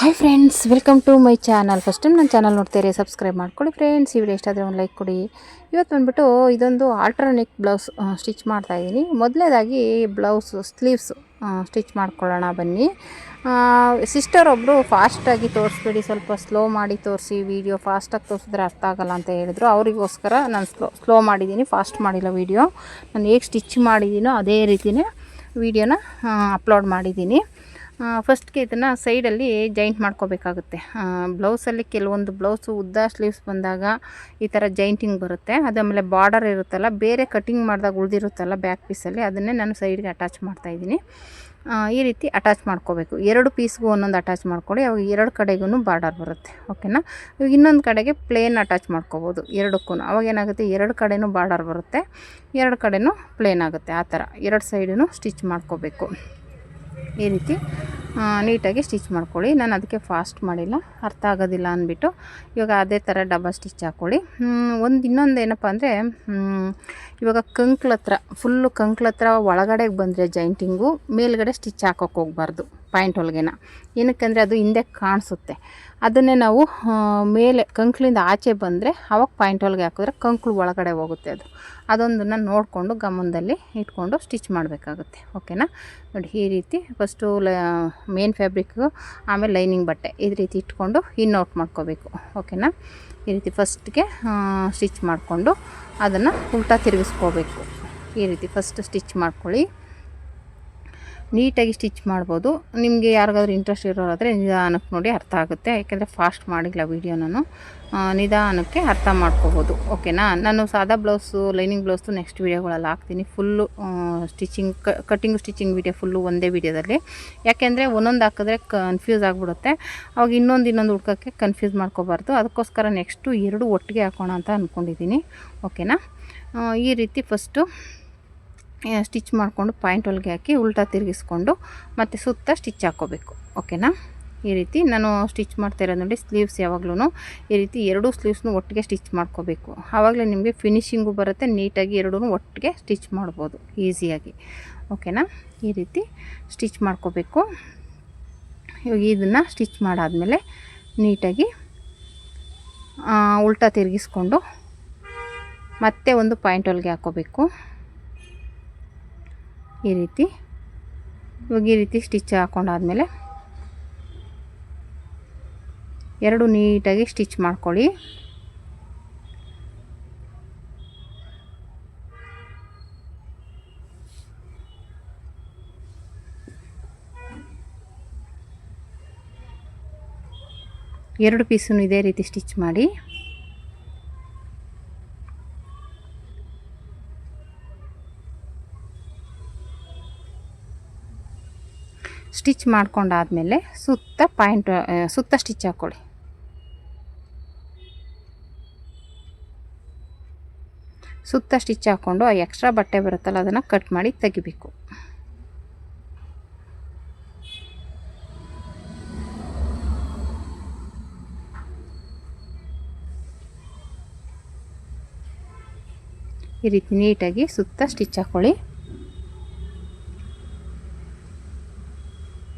Hi friends, welcome to my channel. First time ನನ್ನ channel ನೋಡ್ತೀರಿ, subscribe ಮಾಡ್ಕೊಳ್ಳಿ friends. ಈ ವಿಡಿಯೋ ಇಷ್ಟ ಆದರೆ ಒಂದು ಲೈಕ್ ಕೊಡಿ. ಇವತ್ತು ಬಂದುಬಿಟ್ಟು ಇದೊಂದು ಆಲ್ಟರ್ನೆಕ್ ಬ್ಲೌಸ್ ಸ್ಟಿಚ್ ಮಾಡ್ತಾಯಿದ್ದೀನಿ. ಮೊದಲನೇದಾಗಿ ಬ್ಲೌಸ್ ಸ್ಲೀವ್ಸ್ ಸ್ಟಿಚ್ ಮಾಡ್ಕೊಳ್ಳೋಣ ಬನ್ನಿ. ಸಿಸ್ಟರ್ ಒಬ್ಬರು ಫಾಸ್ಟಾಗಿ ತೋರಿಸ್ಬೇಡಿ, ಸ್ವಲ್ಪ ಸ್ಲೋ ಮಾಡಿ ತೋರಿಸಿ, ವೀಡಿಯೋ ಫಾಸ್ಟಾಗಿ ತೋರಿಸಿದ್ರೆ ಅರ್ಥ ಆಗಲ್ಲ ಅಂತ ಹೇಳಿದ್ರು. ಅವರಿಗೋಸ್ಕರ ನಾನು ಸ್ಲೋ ಮಾಡಿದ್ದೀನಿ, ಫಾಸ್ಟ್ ಮಾಡಿಲ್ಲ. ವೀಡಿಯೋ ನಾನು ಹೇಗೆ ಸ್ಟಿಚ್ ಮಾಡಿದ್ದೀನೋ ಅದೇ ರೀತಿಯೇ ವೀಡಿಯೋನ ಅಪ್ಲೋಡ್ ಮಾಡಿದ್ದೀನಿ. ಫಸ್ಟ್ಗೆ ಇದನ್ನು ಸೈಡಲ್ಲಿ ಜಾಯಿಂಟ್ ಮಾಡ್ಕೋಬೇಕಾಗುತ್ತೆ. ಬ್ಲೌಸಲ್ಲಿ ಕೆಲವೊಂದು ಬ್ಲೌಸು ಉದ್ದ ಸ್ಲೀವ್ಸ್ ಬಂದಾಗ ಈ ಥರ ಜಾಯಿಂಟಿಂಗ್ ಬರುತ್ತೆ. ಅದಾದಮೇಲೆ ಬಾರ್ಡರ್ ಇರುತ್ತಲ್ಲ, ಬೇರೆ ಕಟಿಂಗ್ ಮಾಡಿದಾಗ ಉಳಿದಿರುತ್ತಲ್ಲ ಬ್ಯಾಕ್ ಪೀಸಲ್ಲಿ, ಅದನ್ನೇ ನಾನು ಸೈಡ್ಗೆ ಅಟ್ಯಾಚ್ ಮಾಡ್ತಾಯಿದ್ದೀನಿ. ಈ ರೀತಿ ಅಟ್ಯಾಚ್ ಮಾಡ್ಕೋಬೇಕು. ಎರಡು ಪೀಸ್ಗೂ ಒಂದೊಂದು ಅಟ್ಯಾಚ್ ಮಾಡ್ಕೊಳ್ಳಿ, ಅವಾಗ ಎರಡು ಕಡೆಗೂ ಬಾರ್ಡರ್ ಬರುತ್ತೆ. ಓಕೆನಾ. ಇವಾಗ ಇನ್ನೊಂದು ಕಡೆಗೆ ಪ್ಲೇನ್ ಅಟ್ಯಾಚ್ ಮಾಡ್ಕೋಬೋದು ಎರಡಕ್ಕೂ. ಅವಾಗ ಏನಾಗುತ್ತೆ, ಎರಡು ಕಡೆಯೂ ಬಾರ್ಡರ್ ಬರುತ್ತೆ, ಎರಡು ಕಡೆಯೂ ಪ್ಲೇನ್ ಆಗುತ್ತೆ. ಆ ಥರ ಎರಡು ಸೈಡೂ ಸ್ಟಿಚ್ ಮಾಡ್ಕೋಬೇಕು. ಈ ರೀತಿ ನೀಟಾಗಿ ಸ್ಟಿಚ್ ಮಾಡ್ಕೊಳ್ಳಿ. ನಾನು ಅದಕ್ಕೆ ಫಾಸ್ಟ್ ಮಾಡಿಲ್ಲ, ಅರ್ಥ ಆಗೋದಿಲ್ಲ ಅಂದ್ಬಿಟ್ಟು ಇವಾಗ ಅದೇ ಥರ ಡಬಲ್ ಸ್ಟಿಚ್ ಹಾಕ್ಕೊಳ್ಳಿ. ಇನ್ನೊಂದು ಏನಪ್ಪ ಅಂದರೆ, ಇವಾಗ ಕಂಕ್ಳ ಹತ್ರ ಫುಲ್ಲು ಕಂಕ್ಳ ಹತ್ರ ಒಳಗಡೆಗೆ ಬಂದರೆ ಜಾಯಿಂಟಿಂಗು, ಮೇಲ್ಗಡೆ ಸ್ಟಿಚ್ ಹಾಕೋಕ್ಕೆ ಹೋಗಬಾರ್ದು ಪಾಯಿಂಟ್ ಹೊಲ್ಗೆನ. ಏನಕ್ಕಂದರೆ ಅದು ಹಿಂದೆ ಕಾಣಿಸುತ್ತೆ. ಅದನ್ನೇ ನಾವು ಮೇಲೆ ಕಂಕ್ಳಿಂದ ಆಚೆ ಬಂದರೆ ಅವಾಗ ಪಾಯಿಂಟ್ ಹೊಲ್ಗೆ ಹಾಕಿದ್ರೆ ಕಂಕ್ಳು ಒಳಗಡೆ ಹೋಗುತ್ತೆ. ಅದೊಂದನ್ನು ನೋಡಿಕೊಂಡು ಗಮನದಲ್ಲಿ ಇಟ್ಕೊಂಡು ಸ್ಟಿಚ್ ಮಾಡಬೇಕಾಗುತ್ತೆ. ಓಕೆನಾ. ನೋಡಿ, ಈ ರೀತಿ ಫಸ್ಟು ಮೇನ್ ಫ್ಯಾಬ್ರಿಕ್ಕು, ಆಮೇಲೆ ಲೈನಿಂಗ್ ಬಟ್ಟೆ ಈ ರೀತಿ ಇಟ್ಕೊಂಡು ಇನ್ಔಟ್ ಮಾಡ್ಕೋಬೇಕು. ಓಕೆನಾ. ಈ ರೀತಿ ಫಸ್ಟ್ಗೆ ಸ್ಟಿಚ್ ಮಾಡಿಕೊಂಡು ಅದನ್ನು ಉಲ್ಟಾ ತಿರುಗಿಸ್ಕೋಬೇಕು. ಈ ರೀತಿ ಫಸ್ಟ್ ಸ್ಟಿಚ್ ಮಾಡ್ಕೊಳ್ಳಿ. ನೀಟಾಗಿ ಸ್ಟಿಚ್ ಮಾಡ್ಬೋದು. ನಿಮಗೆ ಯಾರಿಗಾದ್ರೂ ಇಂಟ್ರೆಸ್ಟ್ ಇರೋರಾದರೆ ನಿಧಾನಕ್ಕೆ ನೋಡಿ, ಅರ್ಥ ಆಗುತ್ತೆ. ಯಾಕೆಂದರೆ ಫಾಸ್ಟ್ ಮಾಡಿಲ್ಲ ವೀಡಿಯೋ ನಾನು, ನಿಧಾನಕ್ಕೆ ಅರ್ಥ ಮಾಡ್ಕೋಬೋದು. ಓಕೆನಾ. ನಾನು ಸಾದಾ ಬ್ಲೌಸು, ಲೈನಿಂಗ್ ಬ್ಲೌಸು ನೆಕ್ಸ್ಟ್ ವೀಡಿಯೋಗಳಲ್ಲಿ ಹಾಕ್ತೀನಿ. Full stitching, cutting stitching video full ಒಂದೇ ವೀಡಿಯೋದಲ್ಲಿ. ಯಾಕೆಂದರೆ ಒಂದೊಂದು ಹಾಕಿದ್ರೆ ಕನ್ಫ್ಯೂಸ್ ಆಗಿಬಿಡುತ್ತೆ. ಅವಾಗ ಇನ್ನೊಂದು ಹುಡ್ಕೋಕ್ಕೆ ಕನ್ಫ್ಯೂಸ್ ಮಾಡ್ಕೋಬಾರ್ದು. ಅದಕ್ಕೋಸ್ಕರ ನೆಕ್ಸ್ಟು ಎರಡು ಒಟ್ಟಿಗೆ ಹಾಕೋಣ ಅಂತ ಅಂದ್ಕೊಂಡಿದ್ದೀನಿ. ಓಕೆನಾ. ಈ ರೀತಿ ಫಸ್ಟು ಸ್ಟಿಚ್ ಮಾಡಿಕೊಂಡು ಪಾಯಿಂಟ್ ಹೊಲಿಗೆ ಹಾಕಿ ಉಲ್ಟಾ ತಿರುಗಿಸ್ಕೊಂಡು ಮತ್ತು ಸುತ್ತ ಸ್ಟಿಚ್ ಹಾಕ್ಕೋಬೇಕು. ಓಕೆನಾ. ಈ ರೀತಿ ನಾನು ಸ್ಟಿಚ್ ಮಾಡ್ತಾ ಇರೋದು ನೋಡಿ. ಸ್ಲೀವ್ಸ್ ಯಾವಾಗಲೂ ಈ ರೀತಿ ಎರಡೂ ಸ್ಲೀವ್ಸ್ನು ಒಟ್ಟಿಗೆ ಸ್ಟಿಚ್ ಮಾಡ್ಕೋಬೇಕು. ಆವಾಗಲೇ ನಿಮಗೆ ಫಿನಿಶಿಂಗು ಬರುತ್ತೆ. ನೀಟಾಗಿ ಎರಡೂ ಒಟ್ಟಿಗೆ ಸ್ಟಿಚ್ ಮಾಡ್ಬೋದು ಈಸಿಯಾಗಿ. ಓಕೆನಾ. ಈ ರೀತಿ ಸ್ಟಿಚ್ ಮಾಡ್ಕೋಬೇಕು. ಇವಾಗ ಇದನ್ನು ಸ್ಟಿಚ್ ಮಾಡಾದಮೇಲೆ ನೀಟಾಗಿ ಉಲ್ಟಾ ತಿರುಗಿಸ್ಕೊಂಡು ಮತ್ತೆ ಒಂದು ಪಾಯಿಂಟ್ ಹೊಲಿಗೆ ಹಾಕ್ಕೋಬೇಕು. ಈ ರೀತಿ ಇವಾಗ ಈ ರೀತಿ ಸ್ಟಿಚ್ ಹಾಕ್ಕೊಂಡಾದ್ಮೇಲೆ ಎರಡು ನೀಟಾಗಿ ಸ್ಟಿಚ್ ಮಾಡ್ಕೊಳ್ಳಿ. ಎರಡು ಪೀಸನ್ನು ಇದೇ ರೀತಿ ಸ್ಟಿಚ್ ಮಾಡಿ. ಸ್ಟಿಚ್ ಮಾಡ್ಕೊಂಡಾದಮೇಲೆ ಸುತ್ತ ಸ್ಟಿಚ್ ಹಾಕ್ಕೊಳ್ಳಿ. ಸುತ್ತ ಸ್ಟಿಚ್ ಹಾಕ್ಕೊಂಡು ಆ ಎಕ್ಸ್ಟ್ರಾ ಬಟ್ಟೆ ಬರುತ್ತಲ್ಲ ಅದನ್ನು ಕಟ್ ಮಾಡಿ ತೆಗಿಬೇಕು. ಈ ರೀತಿ ನೀಟಾಗಿ ಸುತ್ತ ಸ್ಟಿಚ್ ಹಾಕ್ಕೊಳ್ಳಿ.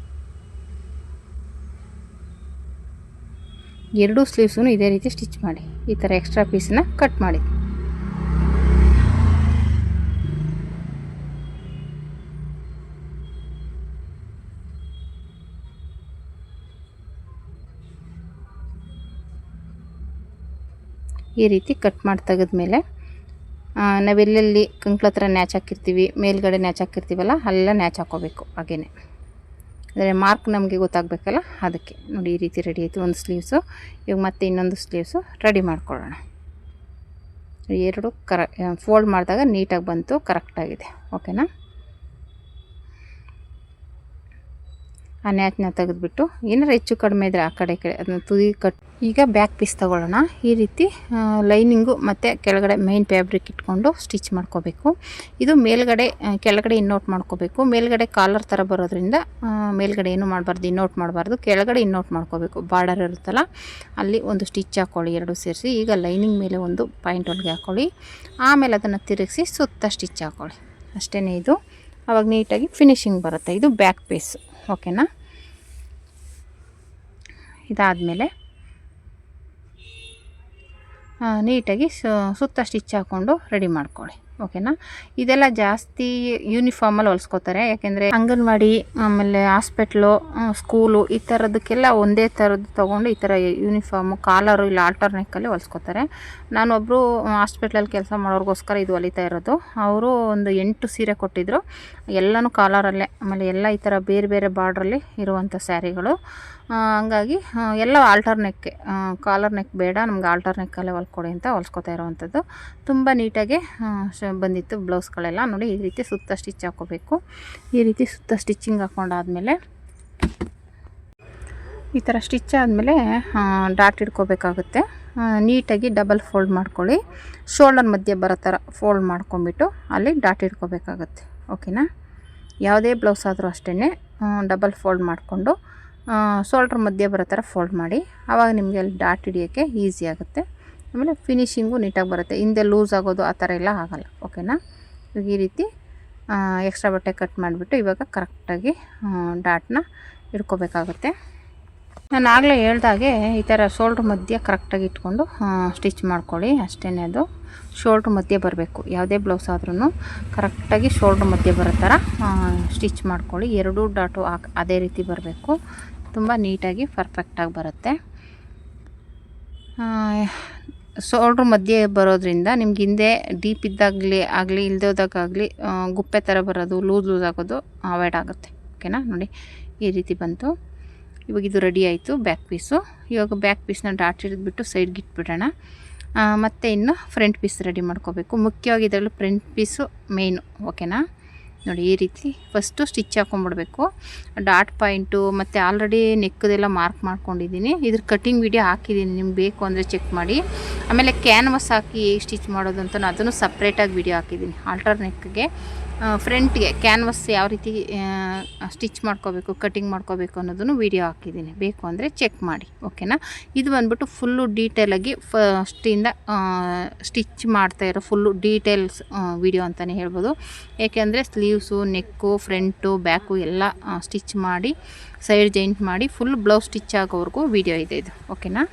ಎರಡೂ ಸ್ಲೀವ್ಸೂ ಇದೇ ರೀತಿ ಸ್ಟಿಚ್ ಮಾಡಿ. ಈ ಥರ ಎಕ್ಸ್ಟ್ರಾ ಪೀಸನ್ನ ಕಟ್ ಮಾಡಿ. ಈ ರೀತಿ ಕಟ್ ಮಾಡಿ ತೆಗೆದ್ಮೇಲೆ ನಾವೆಲ್ಲೆಲ್ಲಿ ಕಂಕ್ಳ ಹತ್ರ ನ್ಯಾಚ್ ಹಾಕಿರ್ತೀವಿ, ಮೇಲ್ಗಡೆ ನ್ಯಾಚ್ ಹಾಕಿರ್ತೀವಲ್ಲ ಅಲ್ಲೆಲ್ಲ ನ್ಯಾಚ್ ಹಾಕ್ಕೋಬೇಕು. ಹಾಗೇ ಅಂದರೆ ಮಾರ್ಕ್ ನಮಗೆ ಗೊತ್ತಾಗಬೇಕಲ್ಲ, ಅದಕ್ಕೆ ನೋಡಿ. ಈ ರೀತಿ ರೆಡಿ ಆಯಿತು ಒಂದು ಸ್ಲೀವ್ಸು. ಇವಾಗ ಮತ್ತೆ ಇನ್ನೊಂದು ಸ್ಲೀವ್ಸು ರೆಡಿ ಮಾಡ್ಕೊಳ್ಳೋಣ. ಎರಡು ಫೋಲ್ಡ್ ಮಾಡಿದಾಗ ನೀಟಾಗಿ ಬಂತು, ಕರೆಕ್ಟಾಗಿದೆ. ಓಕೆನಾ. ಆ ನ್ಯಾಚ್ನ ತೆಗೆದುಬಿಟ್ಟು ಏನಾರು ಹೆಚ್ಚು ಕಡಿಮೆ ಇದ್ದರೆ ಆ ಕಡೆ ಅದನ್ನು ತುದಿ ಕಟ್. ಈಗ ಬ್ಯಾಕ್ ಪೀಸ್ ತೊಗೊಳ್ಳೋಣ. ಈ ರೀತಿ ಲೈನಿಂಗು ಮತ್ತು ಕೆಳಗಡೆ ಮೈನ್ ಫ್ಯಾಬ್ರಿಕ್ ಇಟ್ಕೊಂಡು ಸ್ಟಿಚ್ ಮಾಡ್ಕೋಬೇಕು. ಇದು ಮೇಲ್ಗಡೆ ಕೆಳಗಡೆ ಇನ್ನೌಟ್ ಮಾಡ್ಕೋಬೇಕು. ಮೇಲ್ಗಡೆ ಕಾಲರ್ ಥರ ಬರೋದ್ರಿಂದ ಮೇಲ್ಗಡೆ ಏನು ಮಾಡಬಾರ್ದು, ಇನ್ನೌಟ್ ಮಾಡಬಾರ್ದು. ಕೆಳಗಡೆ ಇನ್ನೌಟ್ ಮಾಡ್ಕೋಬೇಕು. ಬಾರ್ಡರ್ ಇರುತ್ತಲ್ಲ ಅಲ್ಲಿ ಒಂದು ಸ್ಟಿಚ್ ಹಾಕ್ಕೊಳ್ಳಿ, ಎರಡು ಸೇರಿಸಿ. ಈಗ ಲೈನಿಂಗ್ ಮೇಲೆ ಒಂದು ಪಾಯಿಂಟ್ ಹೊಲಿಗೆ ಹಾಕ್ಕೊಳ್ಳಿ. ಆಮೇಲೆ ಅದನ್ನು ತಿರುಗಿಸಿ ಸುತ್ತ ಸ್ಟಿಚ್ ಹಾಕ್ಕೊಳ್ಳಿ. ಅಷ್ಟೇ. ಇದು ಆವಾಗ ನೀಟಾಗಿ ಫಿನಿಶಿಂಗ್ ಬರುತ್ತೆ. ಇದು ಬ್ಯಾಕ್ ಪೀಸ್. ಓಕೆನಾ. ಇದಾದಮೇಲೆ ನೀಟಾಗಿ ಸುತ್ತ ಸ್ಟಿಚ್ ಹಾಕ್ಕೊಂಡು ರೆಡಿ ಮಾಡ್ಕೊಳ್ಳಿ. ಓಕೆನಾ. ಇದೆಲ್ಲ ಜಾಸ್ತಿ ಯೂನಿಫಾರ್ಮಲ್ಲಿ ಹೊಲ್ಸ್ಕೊತಾರೆ, ಯಾಕೆಂದರೆ ಅಂಗನವಾಡಿ ಆಮೇಲೆ ಹಾಸ್ಪಿಟ್ಲು ಸ್ಕೂಲು ಈ ಥರದಕ್ಕೆಲ್ಲ ಒಂದೇ ಥರದ್ದು ತೊಗೊಂಡು ಈ ಥರ ಯೂನಿಫಾರ್ಮು ಕಾಲರು ಇಲ್ಲ ಆಲ್ಟರ್ನೇಕಲ್ಲಿ ಹೊಲ್ಸ್ಕೊತಾರೆ. ನಾನೊಬ್ಬರು ಹಾಸ್ಪಿಟ್ಲಲ್ಲಿ ಕೆಲಸ ಮಾಡೋರಿಗೋಸ್ಕರ ಇದು ಹೊಲಿತಾ ಇರೋದು. ಅವರು ಒಂದು 8 ಸೀರೆ ಕೊಟ್ಟಿದ್ದರು, ಎಲ್ಲನೂ ಕಾಲರಲ್ಲೇ, ಆಮೇಲೆ ಎಲ್ಲ ಈ ಥರ ಬೇರೆ ಬೇರೆ ಬಾರ್ಡ್ರಲ್ಲಿ ಇರುವಂಥ ಸ್ಯಾರಿಗಳು. ಹಂಗಾಗಿ ಎಲ್ಲ ಆಲ್ಟರ್ನೆಕ್ಕೆ, ಕಾಲರ್ ನೆಕ್ ಬೇಡ ನಮ್ಗೆ ಆಲ್ಟರ್ನೆಕ್ಕಲ್ಲೇ ಹೊಲ್ಕೊಡಿ ಅಂತ ಹೊಲ್ಸ್ಕೊತಾ ಇರೋವಂಥದ್ದು. ತುಂಬ ನೀಟಾಗಿ ಬಂದಿತ್ತು ಬ್ಲೌಸ್ಗಳೆಲ್ಲ. ನೋಡಿ ಈ ರೀತಿ ಸುತ್ತ ಸ್ಟಿಚ್ ಹಾಕ್ಕೋಬೇಕು. ಈ ರೀತಿ ಸುತ್ತ ಸ್ಟಿಚ್ಚಿಂಗ್ ಹಾಕ್ಕೊಂಡಾದ್ಮೇಲೆ ಈ ಥರ ಸ್ಟಿಚ್ ಆದಮೇಲೆ ಡಾಟ್ ಇಟ್ಕೋಬೇಕಾಗುತ್ತೆ. ನೀಟಾಗಿ ಡಬಲ್ ಫೋಲ್ಡ್ ಮಾಡ್ಕೊಳ್ಳಿ. ಶೋಲ್ಡರ್ ಮಧ್ಯೆ ಬರೋ ಥರ ಫೋಲ್ಡ್ ಮಾಡ್ಕೊಂಬಿಟ್ಟು ಅಲ್ಲಿ ಡಾಟ್ ಇಟ್ಕೋಬೇಕಾಗುತ್ತೆ. ಓಕೆನಾ. ಯಾವುದೇ ಬ್ಲೌಸ್ ಆದರೂ ಅಷ್ಟೇ ಡಬಲ್ ಫೋಲ್ಡ್ ಮಾಡಿಕೊಂಡು ಶೋಲ್ಡ್ರ್ ಮಧ್ಯೆ ಬರೋ ಥರ ಫೋಲ್ಡ್ ಮಾಡಿ. ಆವಾಗ ನಿಮಗೆ ಅಲ್ಲಿ ಡಾಟ್ ಹಿಡಿಯೋಕ್ಕೆ ಈಸಿ ಆಗುತ್ತೆ. ಆಮೇಲೆ ಫಿನಿಶಿಂಗು ನೀಟಾಗಿ ಬರುತ್ತೆ. ಹಿಂದೆ ಲೂಸ್ ಆಗೋದು ಆ ಥರ ಎಲ್ಲ ಆಗೋಲ್ಲ. ಓಕೆನಾ. ಇವಾಗ ಈ ರೀತಿ ಎಕ್ಸ್ಟ್ರಾ ಬಟ್ಟೆ ಕಟ್ ಮಾಡಿಬಿಟ್ಟು ಇವಾಗ ಕರೆಕ್ಟಾಗಿ ಡಾಟ್ನ ಇಟ್ಕೋಬೇಕಾಗುತ್ತೆ. ನಾನು ಆಗಲೇ ಹೇಳ್ದಾಗೆ ಈ ಥರ ಶೋಲ್ಡ್ರ್ ಮಧ್ಯೆ ಕರೆಕ್ಟಾಗಿ ಇಟ್ಕೊಂಡು ಸ್ಟಿಚ್ ಮಾಡ್ಕೊಳ್ಳಿ. ಅಷ್ಟೇ, ಅದು ಶೋಲ್ಡ್ರ್ ಮಧ್ಯೆ ಬರಬೇಕು. ಯಾವುದೇ ಬ್ಲೌಸ್ ಆದ್ರೂ ಕರೆಕ್ಟಾಗಿ ಶೋಲ್ಡ್ರ್ ಮಧ್ಯೆ ಬರೋ ಥರ ಸ್ಟಿಚ್ ಮಾಡ್ಕೊಳ್ಳಿ. ಎರಡೂ ಡಾಟು ಅದೇ ರೀತಿ ಬರಬೇಕು. ತುಂಬ ನೀಟಾಗಿ ಪರ್ಫೆಕ್ಟಾಗಿ ಬರುತ್ತೆ. ಶೋಲ್ಡ್ರ್ ಮಧ್ಯೆ ಬರೋದ್ರಿಂದ ನಿಮ್ಗೆ ಹಿಂದೆ ಡೀಪ್ ಆಗಲಿ ಇಲ್ದೋದಾಗಲಿ ಗುಪ್ಪೆ ಥರ ಬರೋದು, ಲೂಸ್ ಆಗೋದು ಅವಾಯ್ಡ್ ಆಗುತ್ತೆ. ಓಕೆನಾ. ನೋಡಿ ಈ ರೀತಿ ಬಂತು. ಇವಾಗ ಇದು ರೆಡಿ ಆಯಿತು ಬ್ಯಾಕ್ ಪೀಸು. ಇವಾಗ ಬ್ಯಾಕ್ ಪೀಸ್ನ ಡಾಟ್ ಹಿಡಿದ್ಬಿಟ್ಟು ಸೈಡ್ಗೆ ಇಟ್ಬಿಡೋಣ. ಮತ್ತು ಇನ್ನು ಫ್ರಂಟ್ ಪೀಸ್ ರೆಡಿ ಮಾಡ್ಕೋಬೇಕು. ಮುಖ್ಯವಾಗಿ ಇದರಲ್ಲಿ ಫ್ರಂಟ್ ಪೀಸು ಮೇಯ್ನು. ಓಕೆನಾ. ನೋಡಿ ಈ ರೀತಿ ಫಸ್ಟು ಸ್ಟಿಚ್ ಹಾಕ್ಕೊಂಬಿಡ್ಬೇಕು. ಡಾಟ್ ಪಾಯಿಂಟು ಮತ್ತು ಆಲ್ರೆಡಿ ನೆಕ್ಕದೆಲ್ಲ ಮಾರ್ಕ್ ಮಾಡ್ಕೊಂಡಿದ್ದೀನಿ. ಇದ್ರ ಕಟ್ಟಿಂಗ್ ವಿಡಿಯೋ ಹಾಕಿದ್ದೀನಿ, ನಿಮ್ಗೆ ಬೇಕು ಅಂದರೆ ಚೆಕ್ ಮಾಡಿ. ಆಮೇಲೆ ಕ್ಯಾನ್ವಸ್ ಹಾಕಿ ಹೇಗೆ ಸ್ಟಿಚ್ ಮಾಡೋದು ಅಂತ ಅದನ್ನು ಸಪ್ರೇಟಾಗಿ ವಿಡಿಯೋ ಹಾಕಿದ್ದೀನಿ. ಆಲ್ಟರ್ ನೆಕ್ಗೆ ಫ್ರಂಟ್ಗೆ ಕ್ಯಾನ್ವಸ್ ಯಾವ ರೀತಿ ಸ್ಟಿಚ್ ಮಾಡ್ಕೋಬೇಕು, ಕಟ್ಟಿಂಗ್ ಮಾಡ್ಕೋಬೇಕು ಅನ್ನೋದನ್ನು ವೀಡಿಯೋ ಹಾಕಿದ್ದೀನಿ, ಬೇಕು ಅಂದರೆ ಚೆಕ್ ಮಾಡಿ. ಓಕೆನಾ. ಇದು ಬಂದ್ಬಿಟ್ಟು ಫುಲ್ಲು ಡೀಟೇಲಾಗಿ ಫಸ್ಟಿಂದ ಸ್ಟಿಚ್ ಮಾಡ್ತಾಯಿರೋ ಫುಲ್ಲು ಡೀಟೇಲ್ಸ್ ವೀಡಿಯೋ ಅಂತಲೇ ಹೇಳ್ಬೋದು. ಏಕೆಂದರೆ ಸ್ಲೀವ್ಸು, ನೆಕ್ಕು, ಫ್ರಂಟು, ಬ್ಯಾಕು ಎಲ್ಲ ಸ್ಟಿಚ್ ಮಾಡಿ ಸೈಡ್ ಜಾಯಿಂಟ್ ಮಾಡಿ ಫುಲ್ ಬ್ಲೌಸ್ ಸ್ಟಿಚ್ ಆಗೋವರೆಗೂ ವೀಡಿಯೋ ಇದೆ ಇದು. ಓಕೆನಾ.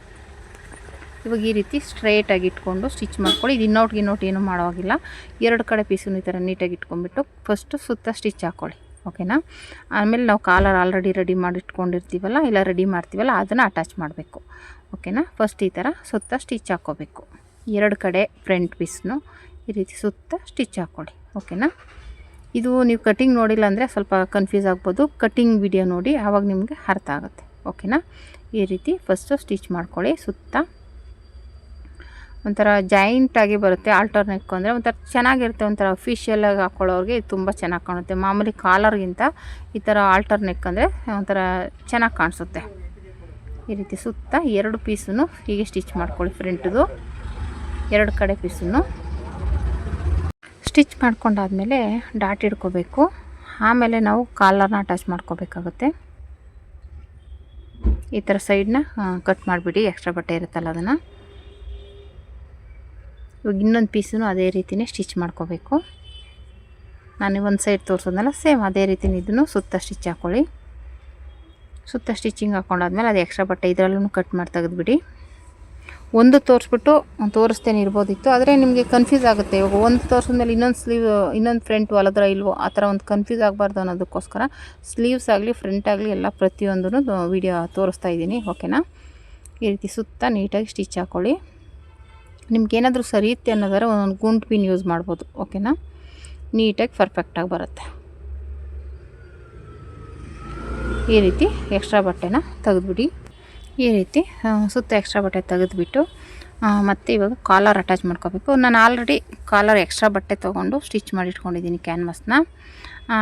ಇವಾಗ ಈ ರೀತಿ ಸ್ಟ್ರೈಟಾಗಿ ಇಟ್ಕೊಂಡು ಸ್ಟಿಚ್ ಮಾಡ್ಕೊಳ್ಳಿ. ಇದು ಇನ್ನೌಟ್ ಏನೂ ಮಾಡೋವಾಗಿಲ್ಲ. ಎರಡು ಕಡೆ ಪೀಸನ್ನು ಈ ಥರ ನೀಟಾಗಿ ಇಟ್ಕೊಂಡ್ಬಿಟ್ಟು ಫಸ್ಟು ಸುತ್ತ ಸ್ಟಿಚ್ ಹಾಕ್ಕೊಳ್ಳಿ. ಓಕೆನಾ. ಆಮೇಲೆ ನಾವು ಕಾಲರ್ ಆಲ್ರೆಡಿ ರೆಡಿ ಮಾಡಿ ಇಟ್ಕೊಂಡಿರ್ತೀವಲ್ಲ, ಇಲ್ಲ ರೆಡಿ ಮಾಡ್ತೀವಲ್ಲ, ಅದನ್ನು ಅಟ್ಯಾಚ್ ಮಾಡಬೇಕು. ಓಕೆನಾ. ಫಸ್ಟ್ ಈ ಥರ ಸುತ್ತ ಸ್ಟಿಚ್ ಹಾಕ್ಕೋಬೇಕು. ಎರಡು ಕಡೆ ಫ್ರಂಟ್ ಪೀಸ್ನು ಈ ರೀತಿ ಸುತ್ತ ಸ್ಟಿಚ್ ಹಾಕ್ಕೊಳ್ಳಿ. ಓಕೆನಾ. ಇದು ನೀವು ಕಟಿಂಗ್ ನೋಡಿಲ್ಲ ಅಂದರೆ ಸ್ವಲ್ಪ ಕನ್ಫ್ಯೂಸ್ ಆಗ್ಬೋದು. ಕಟಿಂಗ್ ವಿಡಿಯೋ ನೋಡಿ ಆವಾಗ ನಿಮಗೆ ಅರ್ಥ ಆಗುತ್ತೆ. ಓಕೆನಾ. ಈ ರೀತಿ ಫಸ್ಟು ಸ್ಟಿಚ್ ಮಾಡ್ಕೊಳ್ಳಿ. ಸುತ್ತ ಒಂಥರ ಜಾಯಿಂಟಾಗಿ ಬರುತ್ತೆ. ಆಲ್ಟರ್ ನೆಕ್ ಅಂದರೆ ಒಂಥರ ಚೆನ್ನಾಗಿರುತ್ತೆ. ಒಂಥರ ಅಫಿಷಿಯಲಾಗಿ ಹಾಕ್ಕೊಳ್ಳೋರಿಗೆ ಇದು ತುಂಬ ಚೆನ್ನಾಗಿ ಕಾಣುತ್ತೆ. ಮಾಮೂಲಿ ಕಾಲರ್ಗಿಂತ ಈ ಥರ ಆಲ್ಟರ್ ನೆಕ್ ಅಂದರೆ ಒಂಥರ ಚೆನ್ನಾಗಿ ಕಾಣಿಸುತ್ತೆ. ಈ ರೀತಿ ಸುತ್ತ ಎರಡು ಪೀಸನ್ನು ಹೀಗೆ ಸ್ಟಿಚ್ ಮಾಡ್ಕೊಳ್ಳಿ. ಫ್ರಂಟ್ದು ಎರಡು ಕಡೆ ಪೀಸನ್ನು ಸ್ಟಿಚ್ ಮಾಡ್ಕೊಂಡಾದ್ಮೇಲೆ ಡಾಟ್ ಹಿಡ್ಕೋಬೇಕು. ಆಮೇಲೆ ನಾವು ಕಾಲರ್ನ ಅಟ್ಯಾಚ್ ಮಾಡ್ಕೋಬೇಕಾಗುತ್ತೆ. ಈ ಥರ ಸೈಡ್ನ ಕಟ್ ಮಾಡಿಬಿಡಿ, ಎಕ್ಸ್ಟ್ರಾ ಬಟ್ಟೆ ಇರುತ್ತಲ್ಲ ಅದನ್ನು. ಇವಾಗ ಇನ್ನೊಂದು ಪೀಸನ್ನು ಅದೇ ರೀತಿಯೇ ಸ್ಟಿಚ್ ಮಾಡ್ಕೋಬೇಕು. ನಾನು ಒಂದು ಸೈಡ್ ತೋರಿಸೋದಲ್ಲ, ಸೇಮ್ ಅದೇ ರೀತಿಯೇ ಇದನ್ನು ಸುತ್ತ ಸ್ಟಿಚ್ ಹಾಕ್ಕೊಳ್ಳಿ. ಸುತ್ತ ಸ್ಟಿಚಿಂಗ್ ಹಾಕ್ಕೊಂಡಾದ್ಮೇಲೆ ಅದು ಎಕ್ಸ್ಟ್ರಾ ಬಟ್ಟೆ ಇದರಲ್ಲೂ ಕಟ್ ಮಾಡಿ ತೆಗೆದುಬಿಡಿ. ಒಂದು ತೋರಿಸ್ಬಿಟ್ಟು ತೋರಿಸ್ತೇನೆ ಇರ್ಬೋದಿತ್ತು, ಆದರೆ ನಿಮಗೆ ಕನ್ಫ್ಯೂಸ್ ಆಗುತ್ತೆ. ಇವಾಗ ಒಂದು ತೋರಿಸಿದ್ಮೇಲೆ ಇನ್ನೊಂದು ಫ್ರಂಟ್ ಹೊಲದ್ರ ಇಲ್ವೋ ಆ ಥರ ಒಂದು ಕನ್ಫ್ಯೂಸ್ ಆಗಬಾರ್ದು ಅನ್ನೋದಕ್ಕೋಸ್ಕರ ಸ್ಲೀವ್ಸ್ ಆಗಲಿ ಫ್ರಂಟ್ ಆಗಲಿ ಎಲ್ಲ ಪ್ರತಿಯೊಂದೂ ವಿಡಿಯೋ ತೋರಿಸ್ತಾ ಇದ್ದೀನಿ. ಓಕೆನಾ. ಈ ರೀತಿ ಸುತ್ತ ನೀಟಾಗಿ ಸ್ಟಿಚ್ ಹಾಕ್ಕೊಳ್ಳಿ. ನಿಮ್ಗೇನಾದರೂ ಸರಿಯುತ್ತೆ ಅನ್ನೋದಾದ್ರೆ ಒಂದೊಂದು ಗುಂಟು ಪಿನ್ ಯೂಸ್ ಮಾಡ್ಬೋದು. ಓಕೆನಾ. ನೀಟಾಗಿ ಪರ್ಫೆಕ್ಟಾಗಿ ಬರುತ್ತೆ. ಈ ರೀತಿ ಎಕ್ಸ್ಟ್ರಾ ಬಟ್ಟೆನ ತೆಗೆದುಬಿಡಿ. ಈ ರೀತಿ ಸುತ್ತ ಎಕ್ಸ್ಟ್ರಾ ಬಟ್ಟೆ ತೆಗೆದುಬಿಟ್ಟು ಮತ್ತು ಇವಾಗ ಕಾಲರ್ ಅಟ್ಯಾಚ್ ಮಾಡ್ಕೋಬೇಕು. ನಾನು ಆಲ್ರೆಡಿ ಕಾಲರ್ ಎಕ್ಸ್ಟ್ರಾ ಬಟ್ಟೆ ತೊಗೊಂಡು ಸ್ಟಿಚ್ ಮಾಡಿ ಇಟ್ಕೊಂಡಿದ್ದೀನಿ ಕ್ಯಾನ್ವಸ್ನ.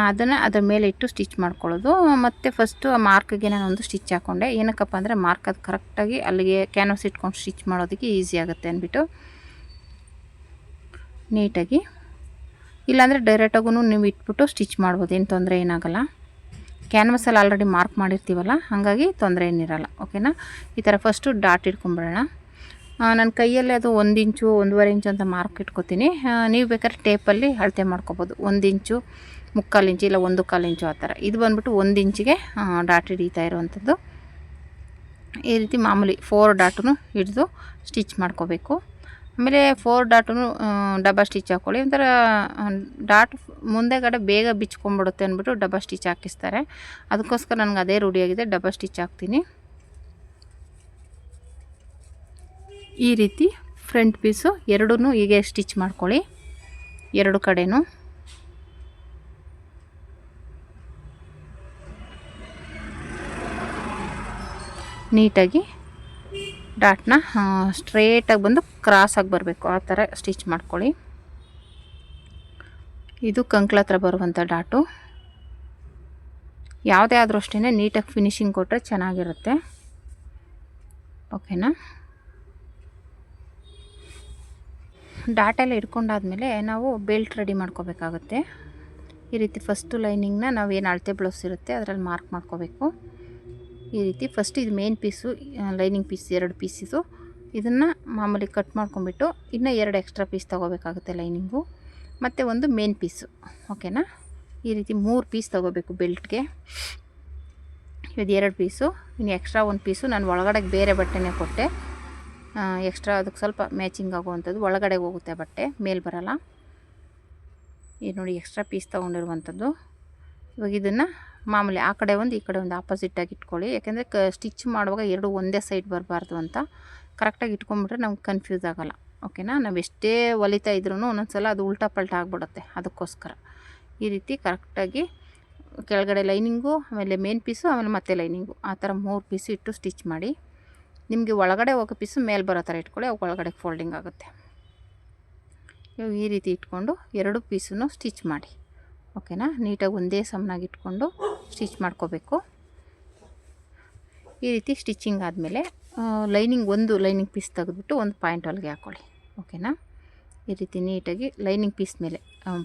ಅದನ್ನು ಅದರ ಮೇಲೆ ಇಟ್ಟು ಸ್ಟಿಚ್ ಮಾಡ್ಕೊಳ್ಳೋದು. ಮತ್ತು ಫಸ್ಟು ಆ ಮಾರ್ಕ್ಗೆ ನಾನು ಒಂದು ಸ್ಟಿಚ್ ಹಾಕ್ಕೊಂಡೆ. ಏನಕ್ಕಪ್ಪ ಅಂದರೆ ಮಾರ್ಕ್ ಅದು ಕರೆಕ್ಟಾಗಿ ಅಲ್ಲಿಗೆ ಕ್ಯಾನ್ವಸ್ ಇಟ್ಕೊಂಡು ಸ್ಟಿಚ್ ಮಾಡೋದಕ್ಕೆ ಈಸಿ ಆಗುತ್ತೆ ಅಂದ್ಬಿಟ್ಟು ನೀಟಾಗಿ. ಇಲ್ಲಾಂದರೆ ಡೈರೆಕ್ಟಾಗೂ ನೀವು ಇಟ್ಬಿಟ್ಟು ಸ್ಟಿಚ್ ಮಾಡ್ಬೋದು, ಏನು ತೊಂದರೆ ಏನಾಗಲ್ಲ. ಕ್ಯಾನ್ವಸಲ್ಲಿ ಆಲ್ರೆಡಿ ಮಾರ್ಕ್ ಮಾಡಿರ್ತೀವಲ್ಲ, ಹಾಗಾಗಿ ತೊಂದರೆ ಏನಿರಲ್ಲ. ಓಕೆನಾ. ಈ ಥರ ಫಸ್ಟು ಡಾಟ್ ಇಟ್ಕೊಂಬಿಡೋಣ. ನನ್ನ ಕೈಯಲ್ಲೇ ಅದು 1 ಇಂಚು 1.5 ಇಂಚು ಅಂತ ಮಾರ್ಕ್ ಇಟ್ಕೊತೀನಿ. ನೀವು ಬೇಕಾದ್ರೆ ಟೇಪಲ್ಲಿ ಅಳತೆ ಮಾಡ್ಕೊಬೋದು. 1 ಇಂಚು 3/4 ಇಂಚು ಇಲ್ಲ 1/4 ಇಂಚು ಆ ಥರ. ಇದು ಬಂದ್ಬಿಟ್ಟು 1 ಇಂಚಿಗೆ ಡಾಟ್ ಹಿಡಿತಾ ಇರುವಂಥದ್ದು. ಈ ರೀತಿ ಮಾಮೂಲಿ 4 ಡಾಟು ಹಿಡಿದು ಸ್ಟಿಚ್ ಮಾಡ್ಕೋಬೇಕು. ಆಮೇಲೆ 4 ಡಾಟು ಡಬಲ್ ಸ್ಟಿಚ್ ಹಾಕ್ಕೊಳ್ಳಿ. ಒಂಥರ ಡಾಟ್ ಮುಂದೆಗಡೆ ಬೇಗ ಬಿಚ್ಕೊಂಡ್ಬಿಡುತ್ತೆ ಅಂದ್ಬಿಟ್ಟು ಡಬಲ್ ಸ್ಟಿಚ್ ಹಾಕಿಸ್ತಾರೆ. ಅದಕ್ಕೋಸ್ಕರ ನನಗೆ ಅದೇ ರೂಢಿಯಾಗಿದೆ, ಡಬಲ್ ಸ್ಟಿಚ್ ಹಾಕ್ತೀನಿ. ಈ ರೀತಿ ಫ್ರಂಟ್ ಪೀಸು ಎರಡೂ ಹೀಗೆ ಸ್ಟಿಚ್ ಮಾಡ್ಕೊಳ್ಳಿ, ಎರಡು ಕಡೆನೂ. ನೀಟಾಗಿ ಡಾಟ್ನ ಸ್ಟ್ರೇಟಾಗಿ ಬಂದು ಕ್ರಾಸಾಗಿ ಬರಬೇಕು, ಆ ಥರ ಸ್ಟಿಚ್ ಮಾಡ್ಕೊಳ್ಳಿ. ಇದು ಕಂಕ್ಳ ಹತ್ರ ಬರುವಂಥ ಡಾಟು. ಯಾವುದೇ ಆದರೂ ಅಷ್ಟೇ ನೀಟಾಗಿ ಫಿನಿಶಿಂಗ್ ಕೊಟ್ಟರೆ ಚೆನ್ನಾಗಿರುತ್ತೆ. ಓಕೆನಾ? ಡಾಟೆಲ್ಲ ಇಟ್ಕೊಂಡಾದ್ಮೇಲೆ ನಾವು ಬೆಲ್ಟ್ ರೆಡಿ ಮಾಡ್ಕೋಬೇಕಾಗುತ್ತೆ. ಈ ರೀತಿ ಫಸ್ಟು ಲೈನಿಂಗ್ನ ನಾವು ಏನು ಅಳತೆ ಬ್ಲೌಸ್ ಇರುತ್ತೆ ಅದರಲ್ಲಿ ಮಾರ್ಕ್ ಮಾಡ್ಕೋಬೇಕು. ಈ ರೀತಿ ಫಸ್ಟ್ ಇದು ಮೇನ್ ಪೀಸು, ಲೈನಿಂಗ್ ಪೀಸ್ 2 ಪೀಸಿದು. ಇದನ್ನು ಮಾಮೂಲಿ ಕಟ್ ಮಾಡ್ಕೊಂಬಿಟ್ಟು ಇನ್ನೂ 2 ಎಕ್ಸ್ಟ್ರಾ ಪೀಸ್ ತೊಗೋಬೇಕಾಗುತ್ತೆ ಲೈನಿಂಗು, ಮತ್ತು ಒಂದು ಮೇನ್ ಪೀಸು. ಓಕೆನಾ? ಈ ರೀತಿ 3 ಪೀಸ್ ತೊಗೋಬೇಕು ಬೆಲ್ಟ್ಗೆ. ಇದು 2 ಪೀಸು, ಇನ್ನು ಎಕ್ಸ್ಟ್ರಾ 1 ಪೀಸು ನಾನು ಒಳಗಡೆಗೆ ಬೇರೆ ಬಟ್ಟೆನೇ ಕೊಟ್ಟೆ. ಎಕ್ಸ್ಟ್ರಾ ಅದಕ್ಕೆ ಸ್ವಲ್ಪ ಮ್ಯಾಚಿಂಗ್ ಆಗುವಂಥದ್ದು ಒಳಗಡೆಗೆ ಹೋಗುತ್ತೆ, ಬಟ್ಟೆ ಮೇಲೆ ಬರೋಲ್ಲ. ಇದು ನೋಡಿ ಎಕ್ಸ್ಟ್ರಾ ಪೀಸ್ ತೊಗೊಂಡಿರುವಂಥದ್ದು. ಇವಾಗ ಇದನ್ನು ಮಾಮೂಲಿ ಆ ಕಡೆ ಒಂದು ಈ ಕಡೆ ಒಂದು ಆಪೋಸಿಟಾಗಿ ಇಟ್ಕೊಳ್ಳಿ. ಯಾಕೆಂದರೆ ಸ್ಟಿಚ್ ಮಾಡುವಾಗ ಎರಡು ಒಂದೇ ಸೈಡ್ ಬರಬಾರ್ದು ಅಂತ. ಕರೆಕ್ಟಾಗಿ ಇಟ್ಕೊಂಡ್ಬಿಟ್ರೆ ನಮ್ಗೆ ಕನ್ಫ್ಯೂಸ್ ಆಗೋಲ್ಲ. ಓಕೆನಾ? ನಾವು ಎಷ್ಟೇ ಹೊಲಿತಾ ಇದ್ರೂ ಒಂದೊಂದು ಸಲ ಅದು ಉಲ್ಟಾ ಪಲ್ಟಾ ಆಗಿಬಿಡುತ್ತೆ. ಅದಕ್ಕೋಸ್ಕರ ಈ ರೀತಿ ಕರೆಕ್ಟಾಗಿ ಕೆಳಗಡೆ ಲೈನಿಂಗು, ಆಮೇಲೆ ಮೇನ್ ಪೀಸು, ಆಮೇಲೆ ಮತ್ತೆ ಲೈನಿಂಗು, ಆ ಥರ 3 ಪೀಸು ಇಟ್ಟು ಸ್ಟಿಚ್ ಮಾಡಿ. ನಿಮಗೆ ಒಳಗಡೆ ಹೋಗೋ ಪೀಸು ಮೇಲೆ ಬರೋ ಥರ ಇಟ್ಕೊಳ್ಳಿ, ಅವು ಒಳಗಡೆ ಫೋಲ್ಡಿಂಗ್ ಆಗುತ್ತೆ. ಇವಾಗ ಈ ರೀತಿ ಇಟ್ಕೊಂಡು 2 ಪೀಸನ್ನು ಸ್ಟಿಚ್ ಮಾಡಿ. ಓಕೆನಾ? ನೀಟಾಗಿ ಒಂದೇ ಸಮನಾಗಿ ಇಟ್ಕೊಂಡು ಸ್ಟಿಚ್ ಮಾಡ್ಕೋಬೇಕು. ಈ ರೀತಿ ಸ್ಟಿಚಿಂಗ್ ಆದಮೇಲೆ ಒಂದು ಲೈನಿಂಗ್ ಪೀಸ್ ತೆಗೆದುಬಿಟ್ಟು ಒಂದು ಪಾಯಿಂಟ್ ಹೊಲಿಗೆ ಹಾಕ್ಕೊಳ್ಳಿ. ಓಕೆನಾ? ಈ ರೀತಿ ನೀಟಾಗಿ ಲೈನಿಂಗ್ ಪೀಸ್ ಮೇಲೆ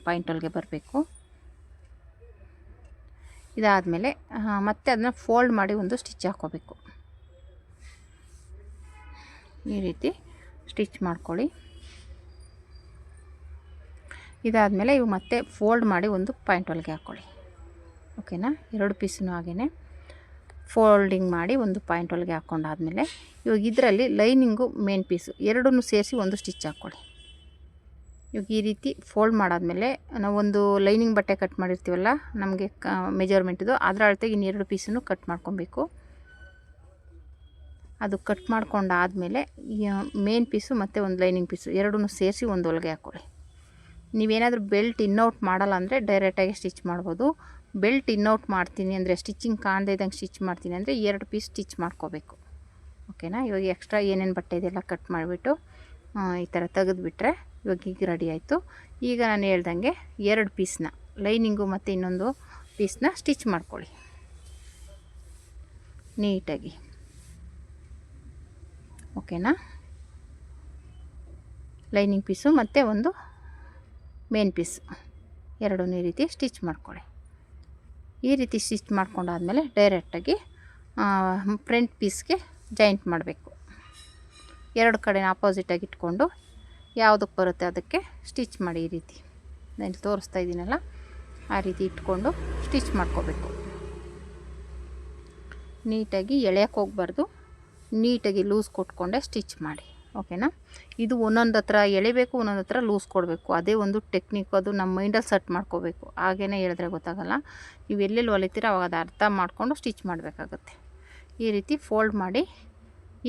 ಪಾಯಿಂಟ್ ಹೊಲಿಗೆ ಬರಬೇಕು. ಇದಾದಮೇಲೆ ಮತ್ತೆ ಅದನ್ನ ಫೋಲ್ಡ್ ಮಾಡಿ ಒಂದು ಸ್ಟಿಚ್ ಹಾಕ್ಕೋಬೇಕು. ಈ ರೀತಿ ಸ್ಟಿಚ್ ಮಾಡ್ಕೊಳ್ಳಿ. ಇದಾದಮೇಲೆ ಇವು ಮತ್ತೆ ಫೋಲ್ಡ್ ಮಾಡಿ ಒಂದು ಪಾಯಿಂಟ್ ಹೊಲಿಗೆ ಹಾಕ್ಕೊಳ್ಳಿ. ಓಕೆನಾ? 2 ಪೀಸನ್ನು ಹಾಗೇ ಫೋಲ್ಡಿಂಗ್ ಮಾಡಿ ಒಂದು ಪಾಯಿಂಟ್ ಹೊಲಿಗೆ ಹಾಕ್ಕೊಂಡಾದ್ಮೇಲೆ ಇವಾಗ ಇದರಲ್ಲಿ ಲೈನಿಂಗು ಮೇನ್ ಪೀಸು ಎರಡನ್ನೂ ಸೇರಿಸಿ ಒಂದು ಸ್ಟಿಚ್ ಹಾಕ್ಕೊಳ್ಳಿ. ಇವಾಗ ಈ ರೀತಿ ಫೋಲ್ಡ್ ಮಾಡಾದಮೇಲೆ ನಾವೊಂದು ಲೈನಿಂಗ್ ಬಟ್ಟೆ ಕಟ್ ಮಾಡಿರ್ತೀವಲ್ಲ, ನಮಗೆ ಮೆಜರ್ಮೆಂಟಿದು ಅದರ ಅಳತೆಗೆ ಇನ್ನು 2 ಪೀಸನ್ನು ಕಟ್ ಮಾಡ್ಕೊಬೇಕು. ಅದು ಕಟ್ ಮಾಡ್ಕೊಂಡಾದಮೇಲೆ ಮೇನ್ ಪೀಸು ಮತ್ತು ಒಂದು ಲೈನಿಂಗ್ ಪೀಸು ಎರಡನ್ನೂ ಸೇರಿಸಿ ಒಂದು ಹೊಲಿಗೆ ಹಾಕ್ಕೊಳ್ಳಿ. ನೀವೇನಾದರೂ ಬೆಲ್ಟ್ ಇನ್ನೌಟ್ ಮಾಡಲ್ಲ ಅಂದರೆ ಡೈರೆಕ್ಟಾಗಿ ಸ್ಟಿಚ್ ಮಾಡ್ಬೋದು. ಬೆಲ್ಟ್ ಇನ್ನೌಟ್ ಮಾಡ್ತೀನಿ ಅಂದರೆ, ಸ್ಟಿಚಿಂಗ್ ಕಾಣದೇ ಇದ್ದಂಗೆ ಸ್ಟಿಚ್ ಮಾಡ್ತೀನಿ ಅಂದರೆ 2 ಪೀಸ್ ಸ್ಟಿಚ್ ಮಾಡ್ಕೋಬೇಕು. ಓಕೆನಾ? ಇವಾಗ ಎಕ್ಸ್ಟ್ರಾ ಏನೇನು ಬಟ್ಟೆ ಇದೆಲ್ಲ ಕಟ್ ಮಾಡಿಬಿಟ್ಟು ಈ ಥರ ತೆಗೆದುಬಿಟ್ರೆ ಇವಾಗ ಈಗ ರೆಡಿ ಆಯಿತು. ಈಗ ನಾನು ಹೇಳ್ದಂಗೆ 2 ಪೀಸ್ನ ಲೈನಿಂಗು ಮತ್ತು ಇನ್ನೊಂದು ಪೀಸ್ನ ಸ್ಟಿಚ್ ಮಾಡ್ಕೊಳ್ಳಿ ನೀಟಾಗಿ. ಓಕೆನಾ? ಲೈನಿಂಗ್ ಪೀಸು ಮತ್ತು ಒಂದು ಮೇನ್ ಪೀಸ್ ಎರಡೂ ಈ ರೀತಿ ಸ್ಟಿಚ್ ಮಾಡ್ಕೊಳ್ಳಿ. ಈ ರೀತಿ ಸ್ಟಿಚ್ ಮಾಡ್ಕೊಂಡಾದ್ಮೇಲೆ ಡೈರೆಕ್ಟಾಗಿ ಫ್ರಂಟ್ ಪೀಸ್ಗೆ ಜಾಯಿಂಟ್ ಮಾಡಬೇಕು. 2 ಕಡೆ ಆಪೋಸಿಟಾಗಿ ಇಟ್ಕೊಂಡು ಯಾವುದಕ್ಕೆ ಬರುತ್ತೆ ಅದಕ್ಕೆ ಸ್ಟಿಚ್ ಮಾಡಿ. ಈ ರೀತಿ ನಾನು ತೋರಿಸ್ತಾ ಇದ್ದೀನಲ್ಲ, ಆ ರೀತಿ ಇಟ್ಕೊಂಡು ಸ್ಟಿಚ್ ಮಾಡ್ಕೋಬೇಕು. ನೀಟಾಗಿ ಎಳೆಯೋಕ್ಕೆ ಹೋಗಬಾರ್ದು, ನೀಟಾಗಿ ಲೂಸ್ ಕೊಟ್ಕೊಂಡೆ ಸ್ಟಿಚ್ ಮಾಡಿ. ಓಕೆನಾ? ಇದು ಒಂದೊಂದು ಹತ್ರ ಎಳಿಬೇಕು, ಒಂದೊಂದು ಹತ್ರ ಲೂಸ್ ಕೊಡಬೇಕು. ಅದೇ ಒಂದು ಟೆಕ್ನಿಕ್, ಅದು ನಮ್ಮ ಮೈಂಡಲ್ಲಿ ಸೆಟ್ ಮಾಡ್ಕೋಬೇಕು. ಹಾಗೇ ಹೇಳಿದ್ರೆ ಗೊತ್ತಾಗಲ್ಲ. ನೀವು ಎಲ್ಲೆಲ್ಲಿ ಹೊಲಿತೀರ ಅವಾಗ ಅದು ಅರ್ಥ ಮಾಡಿಕೊಂಡು ಸ್ಟಿಚ್ ಮಾಡಬೇಕಾಗತ್ತೆ. ಈ ರೀತಿ ಫೋಲ್ಡ್ ಮಾಡಿ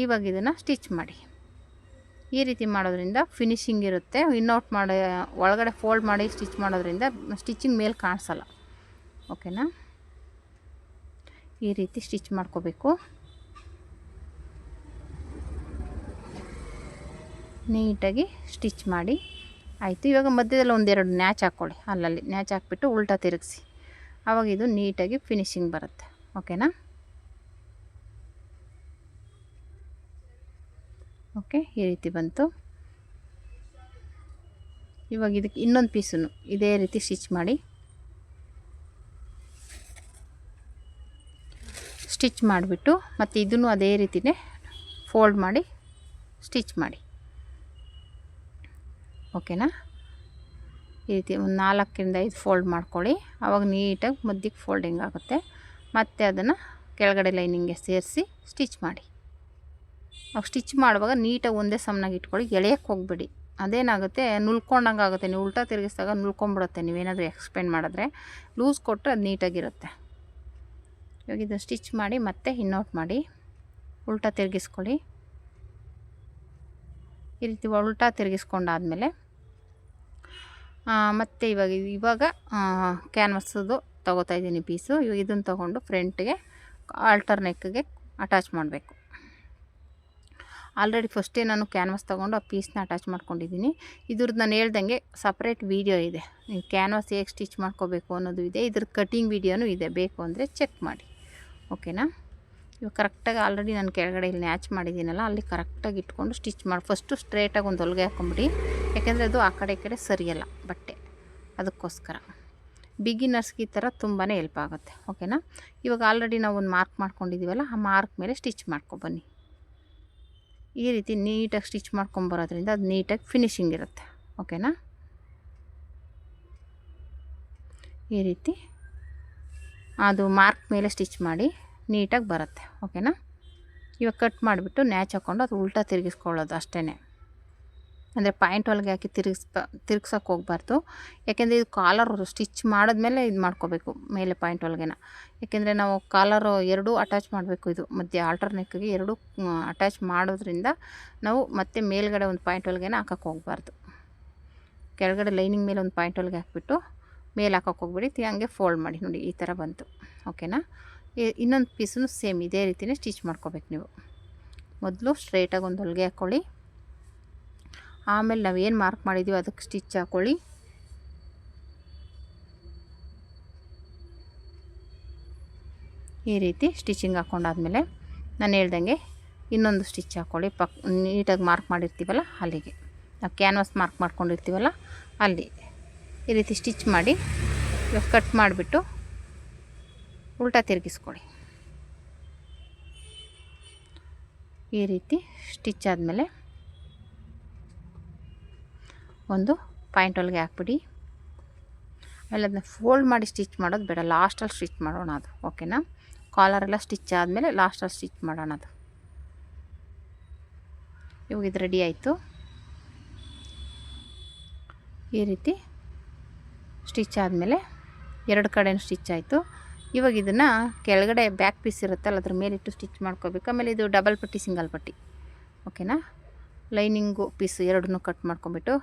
ಇವಾಗ ಇದನ್ನು ಸ್ಟಿಚ್ ಮಾಡಿ. ಈ ರೀತಿ ಮಾಡೋದ್ರಿಂದ ಫಿನಿಶಿಂಗ್ ಇರುತ್ತೆ. ಇನ್ನೌಟ್ ಮಾಡಿ ಒಳಗಡೆ ಫೋಲ್ಡ್ ಮಾಡಿ ಸ್ಟಿಚ್ ಮಾಡೋದ್ರಿಂದ ಸ್ಟಿಚಿಂಗ್ ಮೇಲೆ ಕಾಣಿಸಲ್ಲ. ಓಕೆನಾ? ಈ ರೀತಿ ಸ್ಟಿಚ್ ಮಾಡ್ಕೋಬೇಕು. ನೀಟಾಗಿ ಸ್ಟಿಚ್ ಮಾಡಿ ಆಯಿತು. ಇವಾಗ ಮಧ್ಯದಲ್ಲಿ 1-2 ನ್ಯಾಚ್ ಹಾಕ್ಕೊಳ್ಳಿ. ಅಲ್ಲಲ್ಲಿ ನ್ಯಾಚ್ ಹಾಕ್ಬಿಟ್ಟು ಉಲ್ಟಾ ತಿರುಗಿಸಿ, ಆವಾಗ ಇದು ನೀಟಾಗಿ ಫಿನಿಶಿಂಗ್ ಬರುತ್ತೆ. ಓಕೆನಾ? ಓಕೆ, ಈ ರೀತಿ ಬಂತು. ಇವಾಗ ಇದಕ್ಕೆ ಇನ್ನೊಂದು ಪೀಸನ್ನು ಇದೇ ರೀತಿ ಸ್ಟಿಚ್ ಮಾಡಿ. ಸ್ಟಿಚ್ ಮಾಡಿಬಿಟ್ಟು ಮತ್ತು ಇದನ್ನು ಅದೇ ರೀತಿಯೇ ಫೋಲ್ಡ್ ಮಾಡಿ ಸ್ಟಿಚ್ ಮಾಡಿ. ಓಕೆನಾ? ಈ ರೀತಿ ಒಂದು 4-5 ಫೋಲ್ಡ್ ಮಾಡ್ಕೊಳ್ಳಿ. ಆವಾಗ ನೀಟಾಗಿ ಮಧ್ಯಕ್ಕೆ ಫೋಲ್ಡಿಂಗ್ ಆಗುತ್ತೆ. ಮತ್ತು ಅದನ್ನು ಕೆಳಗಡೆ ಲೈನಿಂಗ್ಗೆ ಸೇರಿಸಿ ಸ್ಟಿಚ್ ಮಾಡಿ. ಅವು ಸ್ಟಿಚ್ ಮಾಡುವಾಗ ನೀಟಾಗಿ ಒಂದೇ ಸಮನಾಗಿ ಇಟ್ಕೊಳ್ಳಿ, ಎಳೆಯಕ್ಕೆ ಹೋಗಬೇಡಿ. ಅದೇನಾಗುತ್ತೆ ನುಲ್ಕೊಂಡಂಗೆ ಆಗುತ್ತೆ, ನೀವು ಉಲ್ಟಾ ತಿರುಗಿಸಿದಾಗ ನುಲ್ಕೊಂಬಿಡುತ್ತೆ. ನೀವೇನಾದರೂ ಎಕ್ಸ್ಪೆಂಡ್ ಮಾಡಿದ್ರೆ ಲೂಸ್ ಕೊಟ್ಟರೆ ಅದು ನೀಟಾಗಿರುತ್ತೆ. ಇವಾಗ ಇದನ್ನು ಸ್ಟಿಚ್ ಮಾಡಿ ಮತ್ತೆ ಇನ್ನೌಟ್ ಮಾಡಿ ಉಲ್ಟಾ ತಿರುಗಿಸ್ಕೊಳ್ಳಿ. ಈ ರೀತಿ ಉಲ್ಟಾ ತಿರುಗಿಸ್ಕೊಂಡಾದಮೇಲೆ ಮತ್ತು ಇವಾಗ ಕ್ಯಾನ್ವಸ್ಸದು ತೊಗೋತಾ ಇದ್ದೀನಿ ಪೀಸು. ಇವಾಗ ಇದನ್ನು ತೊಗೊಂಡು ಫ್ರಂಟ್ಗೆ ಆಲ್ಟರ್ ನೆಕ್ಗೆ ಅಟ್ಯಾಚ್ ಮಾಡಬೇಕು. ಆಲ್ರೆಡಿ ಫಸ್ಟೇ ನಾನು ಕ್ಯಾನ್ವಾಸ್ ತೊಗೊಂಡು ಆ ಪೀಸ್ನ ಅಟ್ಯಾಚ್ ಮಾಡ್ಕೊಂಡಿದ್ದೀನಿ. ಇದ್ರದ್ದು ನಾನು ಹೇಳ್ದಂಗೆ ಸಪ್ರೇಟ್ ವೀಡಿಯೋ ಇದೆ, ನೀವು ಕ್ಯಾನ್ವಾಸ್ ಹೇಗೆ ಸ್ಟಿಚ್ ಮಾಡ್ಕೋಬೇಕು ಅನ್ನೋದು ಇದೆ, ಇದ್ರ ಕಟಿಂಗ್ ವೀಡಿಯೋನೂ ಇದೆ, ಬೇಕು ಅಂದರೆ ಚೆಕ್ ಮಾಡಿ. ಓಕೆನಾ? ಇವಾಗ ಕರೆಕ್ಟಾಗಿ ಆಲ್ರೆಡಿ ನಾನು ಕೆಳಗಡೆ ಇಲ್ಲಿ ನ್ಯಾಚ್ ಮಾಡಿದ್ದೀನಲ್ಲ, ಅಲ್ಲಿ ಕರೆಕ್ಟಾಗಿ ಇಟ್ಕೊಂಡು ಸ್ಟಿಚ್ ಮಾಡಿ ಫಸ್ಟು ಸ್ಟ್ರೇಟಾಗಿ ಒಂದು ಹೊಲಿಗೆ ಹಾಕ್ಕೊಂಬಿಡಿ. ಯಾಕೆಂದರೆ ಅದು ಆ ಕಡೆ ಈ ಕಡೆ ಸರಿಯಲ್ಲ ಬಟ್ಟೆ, ಅದಕ್ಕೋಸ್ಕರ ಬಿಗಿನರ್ಸ್ಗೆ ಈ ಥರ ತುಂಬಾ ಹೆಲ್ಪ್ ಆಗುತ್ತೆ. ಓಕೆನಾ? ಇವಾಗ ಆಲ್ರೆಡಿ ನಾವು ಒಂದು ಮಾರ್ಕ್ ಮಾಡ್ಕೊಂಡಿದ್ದೀವಲ್ಲ, ಆ ಮಾರ್ಕ್ ಮೇಲೆ ಸ್ಟಿಚ್ ಮಾಡ್ಕೊಬನ್ನಿ. ಈ ರೀತಿ ನೀಟಾಗಿ ಸ್ಟಿಚ್ ಮಾಡ್ಕೊಂಬರೋದ್ರಿಂದ ಅದು ನೀಟಾಗಿ ಫಿನಿಶಿಂಗ್ ಇರುತ್ತೆ. ಓಕೆನಾ? ಈ ರೀತಿ ಅದು ಮಾರ್ಕ್ ಮೇಲೆ ಸ್ಟಿಚ್ ಮಾಡಿ ನೀಟಾಗಿ ಬರುತ್ತೆ. ಓಕೆನಾ? ಇವಾಗ ಕಟ್ ಮಾಡಿಬಿಟ್ಟು ನ್ಯಾಚ್ ಹಾಕ್ಕೊಂಡು ಅದು ಉಲ್ಟಾ ತಿರುಗಿಸ್ಕೊಳ್ಳೋದು ಅಷ್ಟೇ. ಅಂದರೆ ಪಾಯಿಂಟ್ ಹೊಲಿಗೆ ಹಾಕಿ ತಿರುಗ್ಸೋಕೆ ಹೋಗ್ಬಾರ್ದು. ಯಾಕೆಂದರೆ ಇದು ಕಾಲರ್ ಸ್ಟಿಚ್ ಮಾಡಿದ್ಮೇಲೆ ಇದು ಮಾಡ್ಕೋಬೇಕು ಮೇಲೆ ಪಾಯಿಂಟ್ ಹೊಲಿಗೆನ. ಯಾಕೆಂದರೆ ನಾವು ಕಾಲರು ಎರಡೂ ಅಟ್ಯಾಚ್ ಮಾಡಬೇಕು. ಇದು ಮಧ್ಯೆ ಆಲ್ಟರ್ ನೆಕ್ಗೆ ಎರಡೂ ಅಟ್ಯಾಚ್ ಮಾಡೋದ್ರಿಂದ ನಾವು ಮತ್ತೆ ಮೇಲ್ಗಡೆ ಒಂದು ಪಾಯಿಂಟ್ ಹೊಲಿಗೆನ ಹಾಕೋಕ್ಕೆ ಹೋಗ್ಬಾರ್ದು. ಕೆಳಗಡೆ ಲೈನಿಂಗ್ ಮೇಲೆ ಒಂದು ಪಾಯಿಂಟ್ ಹೊಲಿಗೆ ಹಾಕ್ಬಿಟ್ಟು ಮೇಲೆ ಹಾಕೋಕ್ಕೆ ಹೋಗ್ಬಿಡಿ, ಹಂಗೆ ಫೋಲ್ಡ್ ಮಾಡಿ. ನೋಡಿ ಈ ಥರ ಬಂತು. ಓಕೆನಾ? ಇನ್ನೊಂದು ಪೀಸನ್ನು ಸೇಮ್ ಇದೇ ರೀತಿಯೇ ಸ್ಟಿಚ್ ಮಾಡ್ಕೋಬೇಕು ನೀವು. ಮೊದಲು ಸ್ಟ್ರೈಟಾಗಿ ಒಂದು ಹೊಲಿಗೆ ಹಾಕ್ಕೊಳ್ಳಿ, ಆಮೇಲೆ ನಾವು ಏನು ಮಾರ್ಕ್ ಮಾಡಿದ್ದೀವಿ ಅದಕ್ಕೆ ಸ್ಟಿಚ್ ಹಾಕ್ಕೊಳ್ಳಿ. ಈ ರೀತಿ ಸ್ಟಿಚಿಂಗ್ ಹಾಕ್ಕೊಂಡಾದ್ಮೇಲೆ ನಾನು ಹೇಳ್ದಂಗೆ ಇನ್ನೊಂದು ಸ್ಟಿಚ್ ಹಾಕ್ಕೊಳ್ಳಿ. ನೀಟಾಗಿ ಮಾರ್ಕ್ ಮಾಡಿರ್ತೀವಲ್ಲ ಅಲ್ಲಿಗೆ, ನಾವು ಕ್ಯಾನ್ವಾಸ್ ಮಾರ್ಕ್ ಮಾಡ್ಕೊಂಡಿರ್ತೀವಲ್ಲ ಅಲ್ಲಿ ಈ ರೀತಿ ಸ್ಟಿಚ್ ಮಾಡಿ ಇವಾಗ ಕಟ್ ಮಾಡಿಬಿಟ್ಟು ಉಲ್ಟಾ ತಿರುಗಿಸ್ಕೊಳ್ಳಿ. ಈ ರೀತಿ ಸ್ಟಿಚ್ ಆದಮೇಲೆ ಒಂದು ಪಾಯಿಂಟ್ ಹೊಲಿಗೆ ಹಾಕ್ಬಿಡಿ. ಆಮೇಲೆ ಅದನ್ನ ಫೋಲ್ಡ್ ಮಾಡಿ ಸ್ಟಿಚ್ ಮಾಡೋದು ಬೇಡ, ಲಾಸ್ಟಲ್ಲಿ ಸ್ಟಿಚ್ ಮಾಡೋಣ ಅದು. ಓಕೆನಾ? ಕಾಲರೆಲ್ಲ ಸ್ಟಿಚ್ ಆದಮೇಲೆ ಲಾಸ್ಟಲ್ಲಿ ಸ್ಟಿಚ್ ಮಾಡೋಣ ಅದು. ಇವಾಗ ಇದು ರೆಡಿ ಆಯಿತು. ಈ ರೀತಿ ಸ್ಟಿಚ್ ಆದಮೇಲೆ ಎರಡು ಕಡೆನೂ ಸ್ಟಿಚ್ ಆಯಿತು. ಇವಾಗ ಇದನ್ನು ಕೆಳಗಡೆ ಬ್ಯಾಕ್ ಪೀಸ್ ಇರುತ್ತಲ್ಲ ಅದ್ರ ಮೇಲಿಟ್ಟು ಸ್ಟಿಚ್ ಮಾಡ್ಕೋಬೇಕು. ಆಮೇಲೆ ಇದು ಡಬಲ್ ಪಟ್ಟಿ ಸಿಂಗಲ್ ಪಟ್ಟಿ. ಓಕೆನಾ? ಲೈನಿಂಗು ಪೀಸು ಎರಡನ್ನೂ ಕಟ್ ಮಾಡ್ಕೊಂಬಿಟ್ಟು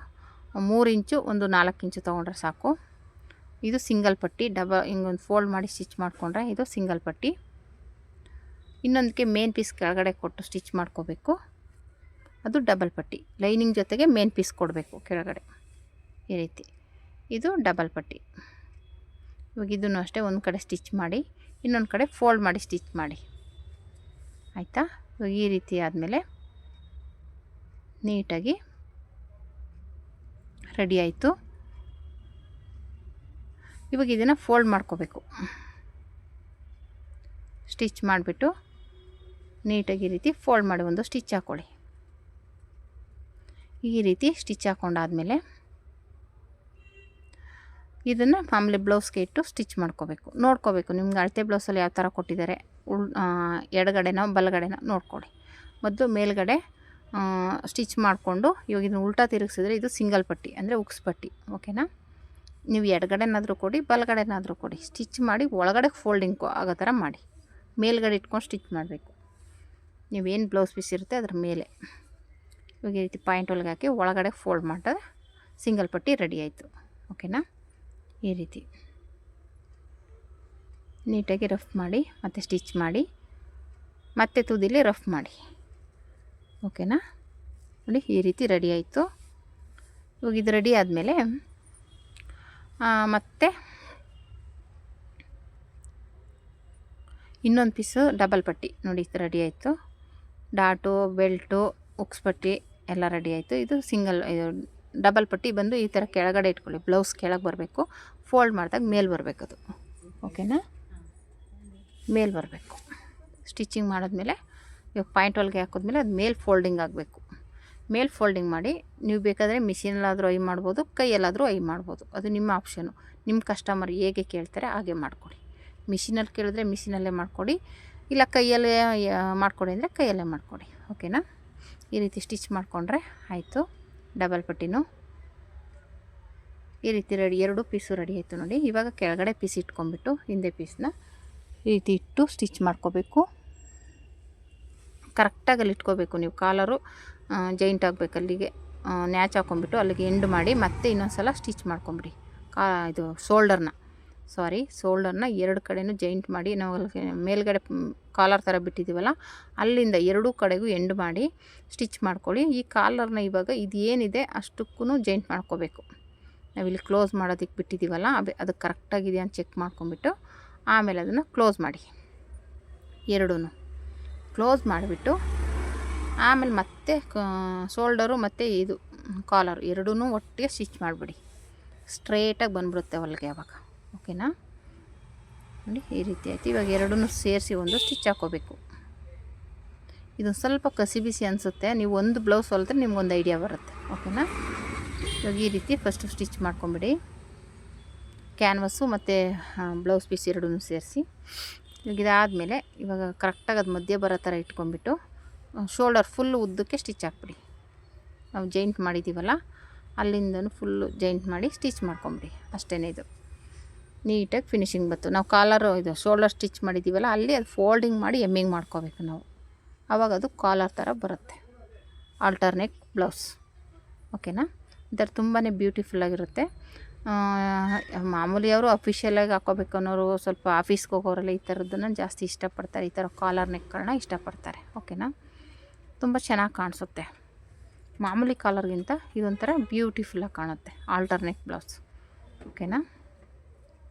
3 ಇಂಚು ಒಂದು 4 ಇಂಚು ತೊಗೊಂಡ್ರೆ ಸಾಕು. ಇದು ಸಿಂಗಲ್ ಪಟ್ಟಿ. ಹಿಂಗೊಂದು ಫೋಲ್ಡ್ ಮಾಡಿ ಸ್ಟಿಚ್ ಮಾಡಿಕೊಂಡ್ರೆ ಇದು ಸಿಂಗಲ್ ಪಟ್ಟಿ. ಇನ್ನೊಂದಕ್ಕೆ ಮೇನ್ ಪೀಸ್ ಕೆಳಗಡೆ ಕೊಟ್ಟು ಸ್ಟಿಚ್ ಮಾಡ್ಕೋಬೇಕು, ಅದು ಡಬಲ್ ಪಟ್ಟಿ. ಲೈನಿಂಗ್ ಜೊತೆಗೆ ಮೇನ್ ಪೀಸ್ ಕೊಡಬೇಕು ಕೆಳಗಡೆ. ಈ ರೀತಿ ಇದು ಡಬಲ್ ಪಟ್ಟಿ. ಇವಾಗ ಇದನ್ನು ಅಷ್ಟೇ ಒಂದು ಕಡೆ ಸ್ಟಿಚ್ ಮಾಡಿ ಇನ್ನೊಂದು ಕಡೆ ಫೋಲ್ಡ್ ಮಾಡಿ ಸ್ಟಿಚ್ ಮಾಡಿ. ಆಯಿತಾ? ಇವಾಗ ಈ ರೀತಿ ಆದಮೇಲೆ ನೀಟಾಗಿ ರೆಡಿ ಆಯಿತು. ಇವಾಗ ಇದನ್ನು ಫೋಲ್ಡ್ ಮಾಡ್ಕೋಬೇಕು. ಸ್ಟಿಚ್ ಮಾಡಿಬಿಟ್ಟು ನೀಟಾಗಿ ಈ ರೀತಿ ಫೋಲ್ಡ್ ಮಾಡಿ ಒಂದು ಸ್ಟಿಚ್ ಹಾಕ್ಕೊಳ್ಳಿ. ಈ ರೀತಿ ಸ್ಟಿಚ್ ಹಾಕ್ಕೊಂಡಾದ್ಮೇಲೆ ಇದನ್ನು ಮಾಮೂಲಿ ಬ್ಲೌಸ್ಗೆ ಇಟ್ಟು ಸ್ಟಿಚ್ ಮಾಡ್ಕೋಬೇಕು. ನೋಡ್ಕೋಬೇಕು ನಿಮ್ಗೆ ಅಳತೆ ಬ್ಲೌಸಲ್ಲಿ ಯಾವ ಥರ ಕೊಟ್ಟಿದ್ದಾರೆ, ಎಡಗಡೆನೋ ಬಲಗಡೆನೋ ನೋಡ್ಕೊಳ್ಳಿ. ಮೊದಲು ಮೇಲ್ಗಡೆ ಸ್ಟಿಚ್ ಮಾಡಿಕೊಂಡು ಇವಾಗ ಇದನ್ನು ಉಲ್ಟಾ ತಿರುಗಿಸಿದ್ರೆ ಇದು ಸಿಂಗಲ್ ಪಟ್ಟಿ ಅಂದರೆ ಉಕ್ಸ್ ಪಟ್ಟಿ. ಓಕೆನಾ? ನೀವು ಎಡಗಡೆನಾದರೂ ಕೊಡಿ ಬಲಗಡೆನಾದರೂ ಕೊಡಿ, ಸ್ಟಿಚ್ ಮಾಡಿ ಒಳಗಡೆ ಫೋಲ್ಡಿಂಗ್ ಆಗೋ ಥರ ಮಾಡಿ. ಮೇಲ್ಗಡೆ ಇಟ್ಕೊಂಡು ಸ್ಟಿಚ್ ಮಾಡಬೇಕು. ನೀವೇನು ಬ್ಲೌಸ್ ಪೀಸ್ ಇರುತ್ತೆ ಅದ್ರ ಮೇಲೆ ಇವಾಗ ಈ ರೀತಿ ಪಾಯಿಂಟ್ ಹೊಲಿಗೆ ಹಾಕಿ ಒಳಗಡೆ ಫೋಲ್ಡ್ ಮಾಡಿದ್ರೆ ಸಿಂಗಲ್ ಪಟ್ಟಿ ರೆಡಿ ಆಯಿತು. ಓಕೆನಾ? ಈ ರೀತಿ ನೀಟಾಗಿ ರಫ್ ಮಾಡಿ ಮತ್ತು ಸ್ಟಿಚ್ ಮಾಡಿ ಮತ್ತೆ ತುದಿಲಿ ರಫ್ ಮಾಡಿ. ಓಕೆನಾ? ನೋಡಿ ಈ ರೀತಿ ರೆಡಿ ಆಯಿತು. ಇವಾಗ ಇದು ರೆಡಿ ಆದಮೇಲೆ ಮತ್ತೆ ಇನ್ನೊಂದು ಪೀಸು ಡಬಲ್ ಪಟ್ಟಿ ನೋಡಿ ಇದು ರೆಡಿ ಆಯಿತು. ಡಾಟು ಬೆಲ್ಟು ಉಕ್ಸ್ ಪಟ್ಟಿ ಎಲ್ಲ ರೆಡಿ ಆಯಿತು. ಇದು ಸಿಂಗಲ್ ಇದು ಡಬಲ್ ಪಟ್ಟಿ ಬಂದು ಈ ಥರ ಕೆಳಗಡೆ ಇಟ್ಕೊಳ್ಳಿ. ಬ್ಲೌಸ್ ಕೆಳಗೆ ಬರಬೇಕು, ಫೋಲ್ಡ್ ಮಾಡಿದಾಗ ಮೇಲೆ ಬರಬೇಕು ಅದು. ಓಕೆನಾ? ಮೇಲೆ ಬರಬೇಕು. ಸ್ಟಿಚಿಂಗ್ ಮಾಡಿದ್ಮೇಲೆ ಇವಾಗ ಪಾಯಿಂಟ್ ಹೊಲಿಗೆ ಹಾಕಿದ್ಮೇಲೆ ಅದು ಮೇಲೆ ಫೋಲ್ಡಿಂಗ್ ಆಗಬೇಕು. ಮೇಲೆ ಫೋಲ್ಡಿಂಗ್ ಮಾಡಿ ನೀವು ಬೇಕಾದರೆ ಮಿಷಿನಲ್ಲಾದರೂ ಐ ಮಾಡ್ಬೋದು, ಕೈಯಲ್ಲಾದರೂ ಐ ಮಾಡ್ಬೋದು. ಅದು ನಿಮ್ಮ ಆಪ್ಷನು. ನಿಮ್ಮ ಕಸ್ಟಮರ್ ಹೇಗೆ ಕೇಳ್ತಾರೆ ಹಾಗೆ ಮಾಡಿಕೊಡಿ. ಮಿಷಿನಲ್ಲಿ ಕೇಳಿದ್ರೆ ಮಿಷಿನಲ್ಲೇ ಮಾಡಿಕೊಡಿ, ಇಲ್ಲ ಕೈಯಲ್ಲೇ ಮಾಡ್ಕೊಡಿ ಅಂದರೆ ಕೈಯಲ್ಲೇ ಮಾಡಿಕೊಡಿ. ಓಕೆನಾ. ಈ ರೀತಿ ಸ್ಟಿಚ್ ಮಾಡಿಕೊಂಡ್ರೆ ಆಯಿತು. ಡಬಲ್ ಪಟ್ಟಿನೂ ಈ ರೀತಿ ರೆಡಿ, 2 ಪೀಸು ರೆಡಿ ಆಯಿತು ನೋಡಿ. ಇವಾಗ ಕೆಳಗಡೆ ಪೀಸ್ ಇಟ್ಕೊಂಡ್ಬಿಟ್ಟು ಹಿಂದೆ ಪೀಸ್ನ ಈ ರೀತಿ ಇಟ್ಟು ಸ್ಟಿಚ್ ಮಾಡ್ಕೋಬೇಕು. ಕರೆಕ್ಟಾಗಿ ಅಲ್ಲಿ ಇಟ್ಕೋಬೇಕು ನೀವು. ಕಾಲರು ಜೈಂಟ್ ಆಗಬೇಕು, ಅಲ್ಲಿಗೆ ನ್ಯಾಚ್ ಹಾಕ್ಕೊಂಬಿಟ್ಟು ಅಲ್ಲಿಗೆ ಎಂಡ್ ಮಾಡಿ ಮತ್ತೆ ಇನ್ನೊಂದು ಸಲ ಸ್ಟಿಚ್ ಮಾಡ್ಕೊಂಬಿಡಿ. ಇದು ಶೋಲ್ಡರ್ನ 2 ಕಡೆನೂ ಜೈಂಟ್ ಮಾಡಿ, ನಾವು ಮೇಲ್ಗಡೆ ಕಾಲರ್ ಥರ ಬಿಟ್ಟಿದ್ದೀವಲ್ಲ ಅಲ್ಲಿಂದ 2 ಕಡೆಗೂ ಎಂಡ್ ಮಾಡಿ ಸ್ಟಿಚ್ ಮಾಡ್ಕೊಳ್ಳಿ. ಈ ಕಾಲರ್ನ ಇವಾಗ ಇದು ಏನಿದೆ ಅಷ್ಟಕ್ಕೂ ಜೈಂಟ್ ಮಾಡ್ಕೋಬೇಕು. ನಾವಿಲ್ಲಿ ಕ್ಲೋಸ್ ಮಾಡೋದಕ್ಕೆ ಬಿಟ್ಟಿದ್ದೀವಲ್ಲ ಅದು ಕರೆಕ್ಟಾಗಿದೆಯಾ ಅಂತ ಚೆಕ್ ಮಾಡ್ಕೊಂಬಿಟ್ಟು ಆಮೇಲೆ ಅದನ್ನು ಕ್ಲೋಸ್ ಮಾಡಿ. 2 ಕ್ಲೋಸ್ ಮಾಡಿಬಿಟ್ಟು ಆಮೇಲೆ ಮತ್ತೆ ಶೋಲ್ಡರು ಮತ್ತು ಇದು ಕಾಲರ್ 2 ಒಟ್ಟಿಗೆ ಸ್ಟಿಚ್ ಮಾಡಿಬಿಡಿ. ಸ್ಟ್ರೇಟಾಗಿ ಬಂದುಬಿಡುತ್ತೆ ಹೊಲಿಗೆ ಆವಾಗ. ಓಕೆನಾ. ನೋಡಿ ಈ ರೀತಿ ಆಯಿತು. ಇವಾಗ 2 ಸೇರಿಸಿ ಒಂದು ಸ್ಟಿಚ್ ಹಾಕ್ಕೋಬೇಕು. ಇದು ಸ್ವಲ್ಪ ಕಸಿ ಬಿಸಿ ಅನಿಸುತ್ತೆ, ನೀವು ಒಂದು ಬ್ಲೌಸ್ ಹೊಲಿದ್ರೆ ನಿಮ್ಗೊಂದು ಐಡಿಯಾ ಬರುತ್ತೆ. ಓಕೆನಾ. ಇವಾಗ ಈ ರೀತಿ ಫಸ್ಟು ಸ್ಟಿಚ್ ಮಾಡ್ಕೊಂಬಿಡಿ. ಕ್ಯಾನ್ವಸ್ಸು ಮತ್ತು ಬ್ಲೌಸ್ ಪೀಸ್ 2 ಸೇರಿಸಿ. ಇವಾಗ ಇದಾದಮೇಲೆ ಇವಾಗ ಕರೆಕ್ಟಾಗಿ ಅದು ಮಧ್ಯೆ ಬರೋ ಥರ ಇಟ್ಕೊಂಡ್ಬಿಟ್ಟು ಶೋಲ್ಡರ್ ಫುಲ್ ಉದ್ದಕ್ಕೆ ಸ್ಟಿಚ್ ಹಾಕ್ಬಿಡಿ. ನಾವು ಜೈಂಟ್ ಮಾಡಿದ್ದೀವಲ್ಲ ಅಲ್ಲಿಂದನೂ ಫುಲ್ಲು ಜೈಂಟ್ ಮಾಡಿ ಸ್ಟಿಚ್ ಮಾಡ್ಕೊಂಬಿಡಿ. ಅಷ್ಟೇ, ಇದು ನೀಟಾಗಿ ಫಿನಿಶಿಂಗ್ ಬಂತು. ನಾವು ಕಾಲರು ಇದು ಶೋಲ್ಡರ್ ಸ್ಟಿಚ್ ಮಾಡಿದ್ದೀವಲ್ಲ ಅಲ್ಲಿ ಅದು ಫೋಲ್ಡಿಂಗ್ ಮಾಡಿ ಎಮ್ಮಿಂಗ್ ಮಾಡ್ಕೋಬೇಕು ನಾವು. ಆವಾಗ ಅದು ಕಾಲರ್ ಥರ ಬರುತ್ತೆ. Alternate blouse. ಓಕೆನಾ. ಇದರ ತುಂಬಾ ಬ್ಯೂಟಿಫುಲ್ಲಾಗಿರುತ್ತೆ. ಮಾಮೂಲಿಯವರು ಅಫಿಷಿಯಲಾಗಿ ಹಾಕ್ಕೋಬೇಕು ಅನ್ನೋರು, ಸ್ವಲ್ಪ ಆಫೀಸ್ಗೆ ಹೋಗೋರೆಲ್ಲ ಈ ಥರದ್ದನ್ನು ಜಾಸ್ತಿ ಇಷ್ಟಪಡ್ತಾರೆ. ಈ ಥರ ಕಾಲರ್ ನೆಕ್ಗಳನ್ನ ಇಷ್ಟಪಡ್ತಾರೆ. ಓಕೆನಾ. ತುಂಬ ಚೆನ್ನಾಗಿ ಕಾಣಿಸುತ್ತೆ. ಮಾಮೂಲಿ ಕಾಲರ್ಗಿಂತ ಇದೊಂಥರ ಬ್ಯೂಟಿಫುಲ್ಲಾಗಿ ಕಾಣುತ್ತೆ ಆಲ್ಟರ್ನೇಟ್ ಬ್ಲೌಸ್. ಓಕೆನಾ.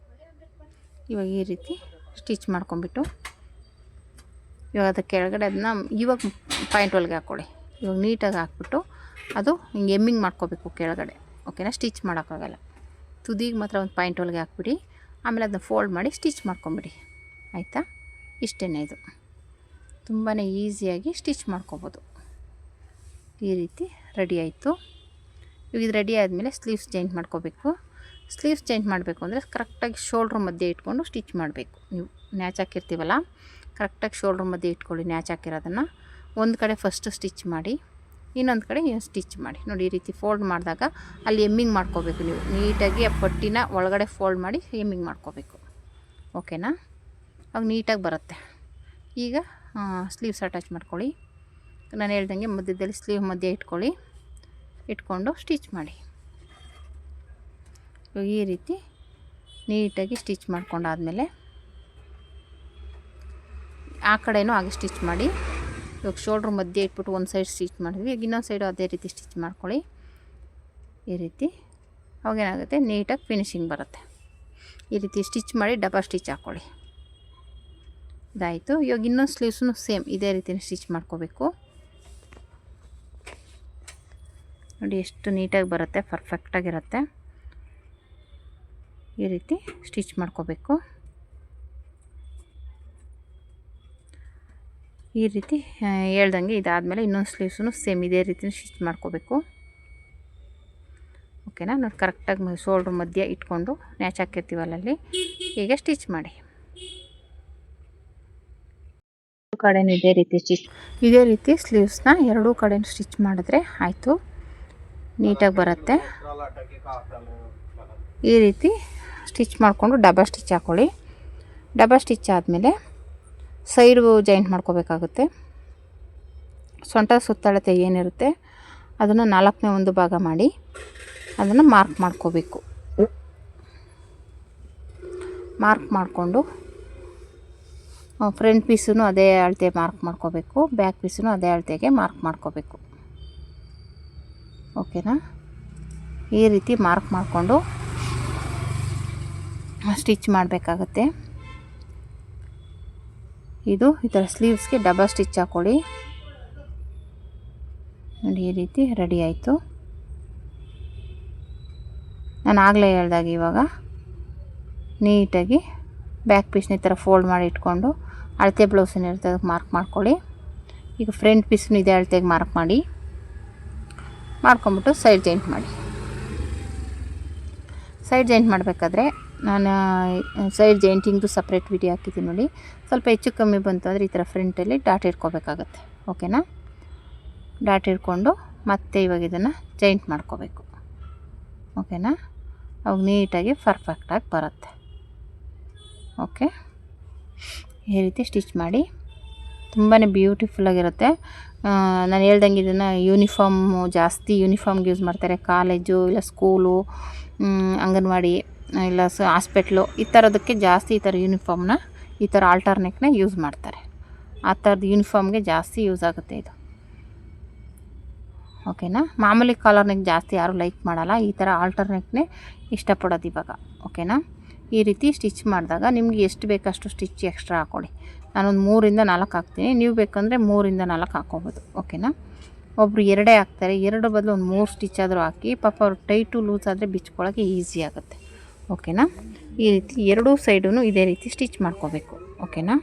ಇವಾಗ ಈ ರೀತಿ ಸ್ಟಿಚ್ ಮಾಡ್ಕೊಂಬಿಟ್ಟು ಇವಾಗ ಅದು ಕೆಳಗಡೆ ಅದನ್ನ ಇವಾಗ ಪಾಯಿಂಟ್ ಒಳಗೆ ಹಾಕ್ಕೊಳ್ಳಿ. ಇವಾಗ ನೀಟಾಗಿ ಹಾಕ್ಬಿಟ್ಟು ಅದು ಹಿಂಗೆ ಎಮ್ಮಿಂಗ್ ಮಾಡ್ಕೋಬೇಕು ಕೆಳಗಡೆ. ಓಕೆನಾ. ಸ್ಟಿಚ್ ಮಾಡೋಕ್ಕಾಗಲ್ಲ. ತುದಿಗೆ ಮಾತ್ರ ಒಂದು ಪಾಯಿಂಟ್ ಒಳಗೆ ಹಾಕ್ಬಿಡಿ. ಆಮೇಲೆ ಅದನ್ನ ಫೋಲ್ಡ್ ಮಾಡಿ ಸ್ಟಿಚ್ ಮಾಡ್ಕೊಂಬಿಡಿ. ಆಯಿತಾ. ಇಷ್ಟೇ, ಇದು ತುಂಬಾ ಈಸಿಯಾಗಿ ಸ್ಟಿಚ್ ಮಾಡ್ಕೊಬೋದು. ಈ ರೀತಿ ರೆಡಿ ಆಯಿತು. ಇವಾಗ ಇದು ರೆಡಿ ಆದಮೇಲೆ ಸ್ಲೀವ್ಸ್ ಜಾಯಿಂಟ್ ಮಾಡ್ಕೋಬೇಕು. ಸ್ಲೀವ್ಸ್ ಜಾಯಿಂಟ್ ಮಾಡಬೇಕು ಅಂದರೆ ಕರೆಕ್ಟಾಗಿ ಶೋಲ್ಡ್ರ್ ಮಧ್ಯೆ ಇಟ್ಕೊಂಡು ಸ್ಟಿಚ್ ಮಾಡಬೇಕು. ನೀವು ನ್ಯಾಚ್ ಹಾಕಿರ್ತೀವಲ್ಲ ಕರೆಕ್ಟಾಗಿ ಶೋಲ್ಡ್ರ್ ಮಧ್ಯೆ ಇಟ್ಕೊಳ್ಳಿ. ನ್ಯಾಚ್ ಹಾಕಿರೋದನ್ನು ಒಂದು ಕಡೆ ಫಸ್ಟು ಸ್ಟಿಚ್ ಮಾಡಿ, ಇನ್ನೊಂದು ಕಡೆ ಸ್ಟಿಚ್ ಮಾಡಿ. ನೋಡಿ ಈ ರೀತಿ ಫೋಲ್ಡ್ ಮಾಡಿದಾಗ ಅಲ್ಲಿ ಎಮ್ಮಿಂಗ್ ಮಾಡ್ಕೋಬೇಕು. ನೀವು ನೀಟಾಗಿ ಆ ಪಟ್ಟಿನ ಒಳಗಡೆ ಫೋಲ್ಡ್ ಮಾಡಿ ಎಮ್ಮಿಂಗ್ ಮಾಡ್ಕೋಬೇಕು. ಓಕೆನಾ. ಅವಾಗ ನೀಟಾಗಿ ಬರುತ್ತೆ. ಈಗ ಸ್ಲೀವ್ಸ್ ಅಟ್ಯಾಚ್ ಮಾಡ್ಕೊಳ್ಳಿ. ನಾನು ಹೇಳ್ದಂಗೆ ಮಧ್ಯದಲ್ಲಿ ಸ್ಲೀವ್ ಮಧ್ಯೆ ಇಟ್ಕೊಂಡು ಸ್ಟಿಚ್ ಮಾಡಿ. ಈ ರೀತಿ ನೀಟಾಗಿ ಸ್ಟಿಚ್ ಮಾಡ್ಕೊಂಡಾದಮೇಲೆ ಆ ಕಡೆಯೂ ಹಾಗೆ ಸ್ಟಿಚ್ ಮಾಡಿ. ಇವಾಗ ಶೋಲ್ಡ್ರ್ ಮಧ್ಯೆ ಇಟ್ಬಿಟ್ಟು ಒಂದು ಸೈಡ್ ಸ್ಟಿಚ್ ಮಾಡಿದ್ವಿ. ಈಗ ಇನ್ನೊಂದು ಸೈಡು ಅದೇ ರೀತಿ ಸ್ಟಿಚ್ ಮಾಡ್ಕೊಳ್ಳಿ. ಈ ರೀತಿ ಅವಾಗೇನಾಗುತ್ತೆ, ನೀಟಾಗಿ ಫಿನಿಶಿಂಗ್ ಬರುತ್ತೆ. ಈ ರೀತಿ ಸ್ಟಿಚ್ ಮಾಡಿ ಡಬಲ್ ಸ್ಟಿಚ್ ಹಾಕ್ಕೊಳ್ಳಿ. ಇದಾಯಿತು. ಇವಾಗ ಇನ್ನೊಂದು ಸ್ಲೀವ್ಸೂ ಸೇಮ್ ಇದೇ ರೀತಿ ಸ್ಟಿಚ್ ಮಾಡ್ಕೋಬೇಕು. ನೋಡಿ ಎಷ್ಟು ನೀಟಾಗಿ ಬರುತ್ತೆ, ಪರ್ಫೆಕ್ಟಾಗಿರುತ್ತೆ. ಈ ರೀತಿ ಸ್ಟಿಚ್ ಮಾಡ್ಕೋಬೇಕು. ಈ ರೀತಿ ಹೇಳ್ದಂಗೆ ಇದಾದಮೇಲೆ ಇನ್ನೊಂದು ಸ್ಲೀವ್ಸೂ ಸೇಮ್ ಇದೇ ರೀತಿ ಸ್ಟಿಚ್ ಮಾಡ್ಕೋಬೇಕು. ಓಕೆನಾ. ನೋಡಿ ಕರೆಕ್ಟಾಗಿ ಶೋಲ್ಡ್ರ್ ಮಧ್ಯೆ ಇಟ್ಕೊಂಡು ನ್ಯಾಚ್ ಹಾಕಿರ್ತೀವಲ್ಲ ಅಲ್ಲಿ ಈಗ ಸ್ಟಿಚ್ ಮಾಡಿ. ಕಡೆನೂ ಇದೇ ರೀತಿ ಸ್ಲೀವ್ಸ್ನ 2 ಕಡೆ ಸ್ಟಿಚ್ ಮಾಡಿದ್ರೆ ಆಯಿತು. ನೀಟಾಗಿ ಬರುತ್ತೆ. ಈ ರೀತಿ ಸ್ಟಿಚ್ ಮಾಡಿಕೊಂಡು ಡಬಲ್ ಸ್ಟಿಚ್ ಹಾಕ್ಕೊಳ್ಳಿ. ಡಬಲ್ ಸ್ಟಿಚ್ ಆದಮೇಲೆ ಸೈಡು ಜಾಯಿಂಟ್ ಮಾಡ್ಕೋಬೇಕಾಗುತ್ತೆ. ಸೊಂಟ ಸುತ್ತಳತೆ ಏನಿರುತ್ತೆ ಅದನ್ನು 4ನೇ ಒಂದು ಭಾಗ ಮಾಡಿ ಅದನ್ನು ಮಾರ್ಕ್ ಮಾಡ್ಕೋಬೇಕು. ಮಾರ್ಕ್ ಮಾಡಿಕೊಂಡು ಫ್ರಂಟ್ ಪೀಸೂ ಅದೇ ಅಳತೆ ಮಾರ್ಕ್ ಮಾಡ್ಕೋಬೇಕು. ಬ್ಯಾಕ್ ಪೀಸೂ ಅದೇ ಅಳತೆಗೆ ಮಾರ್ಕ್ ಮಾಡ್ಕೋಬೇಕು. ಓಕೆನಾ. ಈ ರೀತಿ ಮಾರ್ಕ್ ಮಾಡಿಕೊಂಡು ಸ್ಟಿಚ್ ಮಾಡಬೇಕಾಗತ್ತೆ. ಇದು ಈ ಥರ ಸ್ಲೀವ್ಸ್ಗೆ ಡಬಲ್ ಸ್ಟಿಚ್ ಹಾಕ್ಕೊಳ್ಳಿ. ನೋಡಿ ಈ ರೀತಿ ರೆಡಿ ಆಯಿತು. ನಾನು ಆಗಲೇ ಹೇಳ್ದಾಗ ಇವಾಗ ನೀಟಾಗಿ ಬ್ಯಾಕ್ ಪೀಸ್ನ ಈ ಥರ ಫೋಲ್ಡ್ ಮಾಡಿ ಇಟ್ಕೊಂಡು ಅಳತೆ ಬ್ಲೌಸನ್ನು ಇರುತ್ತೆ ಅದಕ್ಕೆ ಮಾರ್ಕ್ ಮಾಡ್ಕೊಳ್ಳಿ. ಈಗ ಫ್ರಂಟ್ ಪೀಸ್ನು ಇದೇ ಅಳತೆಗೆ ಮಾರ್ಕ್ ಮಾಡ್ಕೊಂಬಿಟ್ಟು ಸೈಡ್ ಜಾಯಿಂಟ್ ಮಾಡಿ. ಸೈಡ್ ಜಾಯಿಂಟ್ ಮಾಡಬೇಕಾದ್ರೆ ನಾನು ಸೈಡ್ ಜಾಯಿಂಟಿಂಗ್ದು ಸಪ್ರೇಟ್ ವಿಡಿಯೋ ಹಾಕಿದ್ದೀನಿ ನೋಡಿ. ಸ್ವಲ್ಪ ಹೆಚ್ಚು ಕಮ್ಮಿ ಬಂತು ಅಂದರೆ ಈ ಥರ ಫ್ರಂಟಲ್ಲಿ ಡಾಟ್ ಇಟ್ಕೋಬೇಕಾಗತ್ತೆ. ಓಕೆನಾ? ಡಾಟ್ ಇಟ್ಕೊಂಡು ಮತ್ತೆ ಇವಾಗ ಇದನ್ನು ಜಾಯಿಂಟ್ ಮಾಡ್ಕೋಬೇಕು. ಓಕೆನಾ? ಅವಾಗ ನೀಟಾಗಿ ಪರ್ಫೆಕ್ಟಾಗಿ ಬರುತ್ತೆ. ಓಕೆ, ಈ ರೀತಿ ಸ್ಟಿಚ್ ಮಾಡಿ ತುಂಬಾ ಬ್ಯೂಟಿಫುಲ್ಲಾಗಿರುತ್ತೆ. ನಾನು ಹೇಳ್ದಂಗೆ ಇದನ್ನು ಜಾಸ್ತಿ ಯೂನಿಫಾರ್ಮ್ಗೆ ಯೂಸ್ ಮಾಡ್ತಾರೆ. ಕಾಲೇಜು ಇಲ್ಲ ಸ್ಕೂಲು, ಅಂಗನವಾಡಿ ಇಲ್ಲ ಹಾಸ್ಪಿಟ್ಲು ಈ ಥರದಕ್ಕೆ ಜಾಸ್ತಿ ಈ ಥರ ಯೂನಿಫಾರ್ಮ್ನ ಈ ಥರ ಆಲ್ಟರ್ನೇಟ್ನ ಯೂಸ್ ಮಾಡ್ತಾರೆ. ಆ ಥರದ್ದು ಯೂನಿಫಾರ್ಮ್ಗೆ ಜಾಸ್ತಿ ಯೂಸ್ ಆಗುತ್ತೆ ಇದು. ಓಕೆನಾ? ಮಾಮೂಲಿ ಕಾಲರ್ ನೆಕ್ ಜಾಸ್ತಿ ಯಾರೂ ಲೈಕ್ ಮಾಡಲ್ಲ, ಈ ಥರ ಆಲ್ಟರ್ನೇಟ್ನೇ ಇಷ್ಟಪಡೋದು ಇವಾಗ. ಓಕೆನಾ? ಈ ರೀತಿ ಸ್ಟಿಚ್ ಮಾಡಿದಾಗ ನಿಮ್ಗೆ ಎಷ್ಟು ಬೇಕಷ್ಟು ಸ್ಟಿಚ್ ಎಕ್ಸ್ಟ್ರಾ ಹಾಕ್ಕೊಳ್ಳಿ. ನಾನೊಂದು 3 4 ಹಾಕ್ತೀನಿ, ನೀವು ಬೇಕಂದರೆ 3 4 ಹಾಕ್ಕೋಬೋದು. ಓಕೆನಾ? ಒಬ್ಬರು 2 ಹಾಕ್ತಾರೆ, 2 ಬದಲು ಒಂದು 3 ಸ್ಟಿಚ್ ಆದರೂ ಹಾಕಿ, ಪಾಪ ಅವ್ರು ಟೈಟು ಲೂಸ್ ಆದರೆ ಬಿಚ್ಕೊಳ್ಳೋಕ್ಕೆ ಈಸಿ ಆಗುತ್ತೆ. ಓಕೆನಾ? ಈ ರೀತಿ ಎರಡೂ ಸೈಡೂ ಇದೇ ರೀತಿ ಸ್ಟಿಚ್ ಮಾಡ್ಕೋಬೇಕು. ಓಕೆನಾ?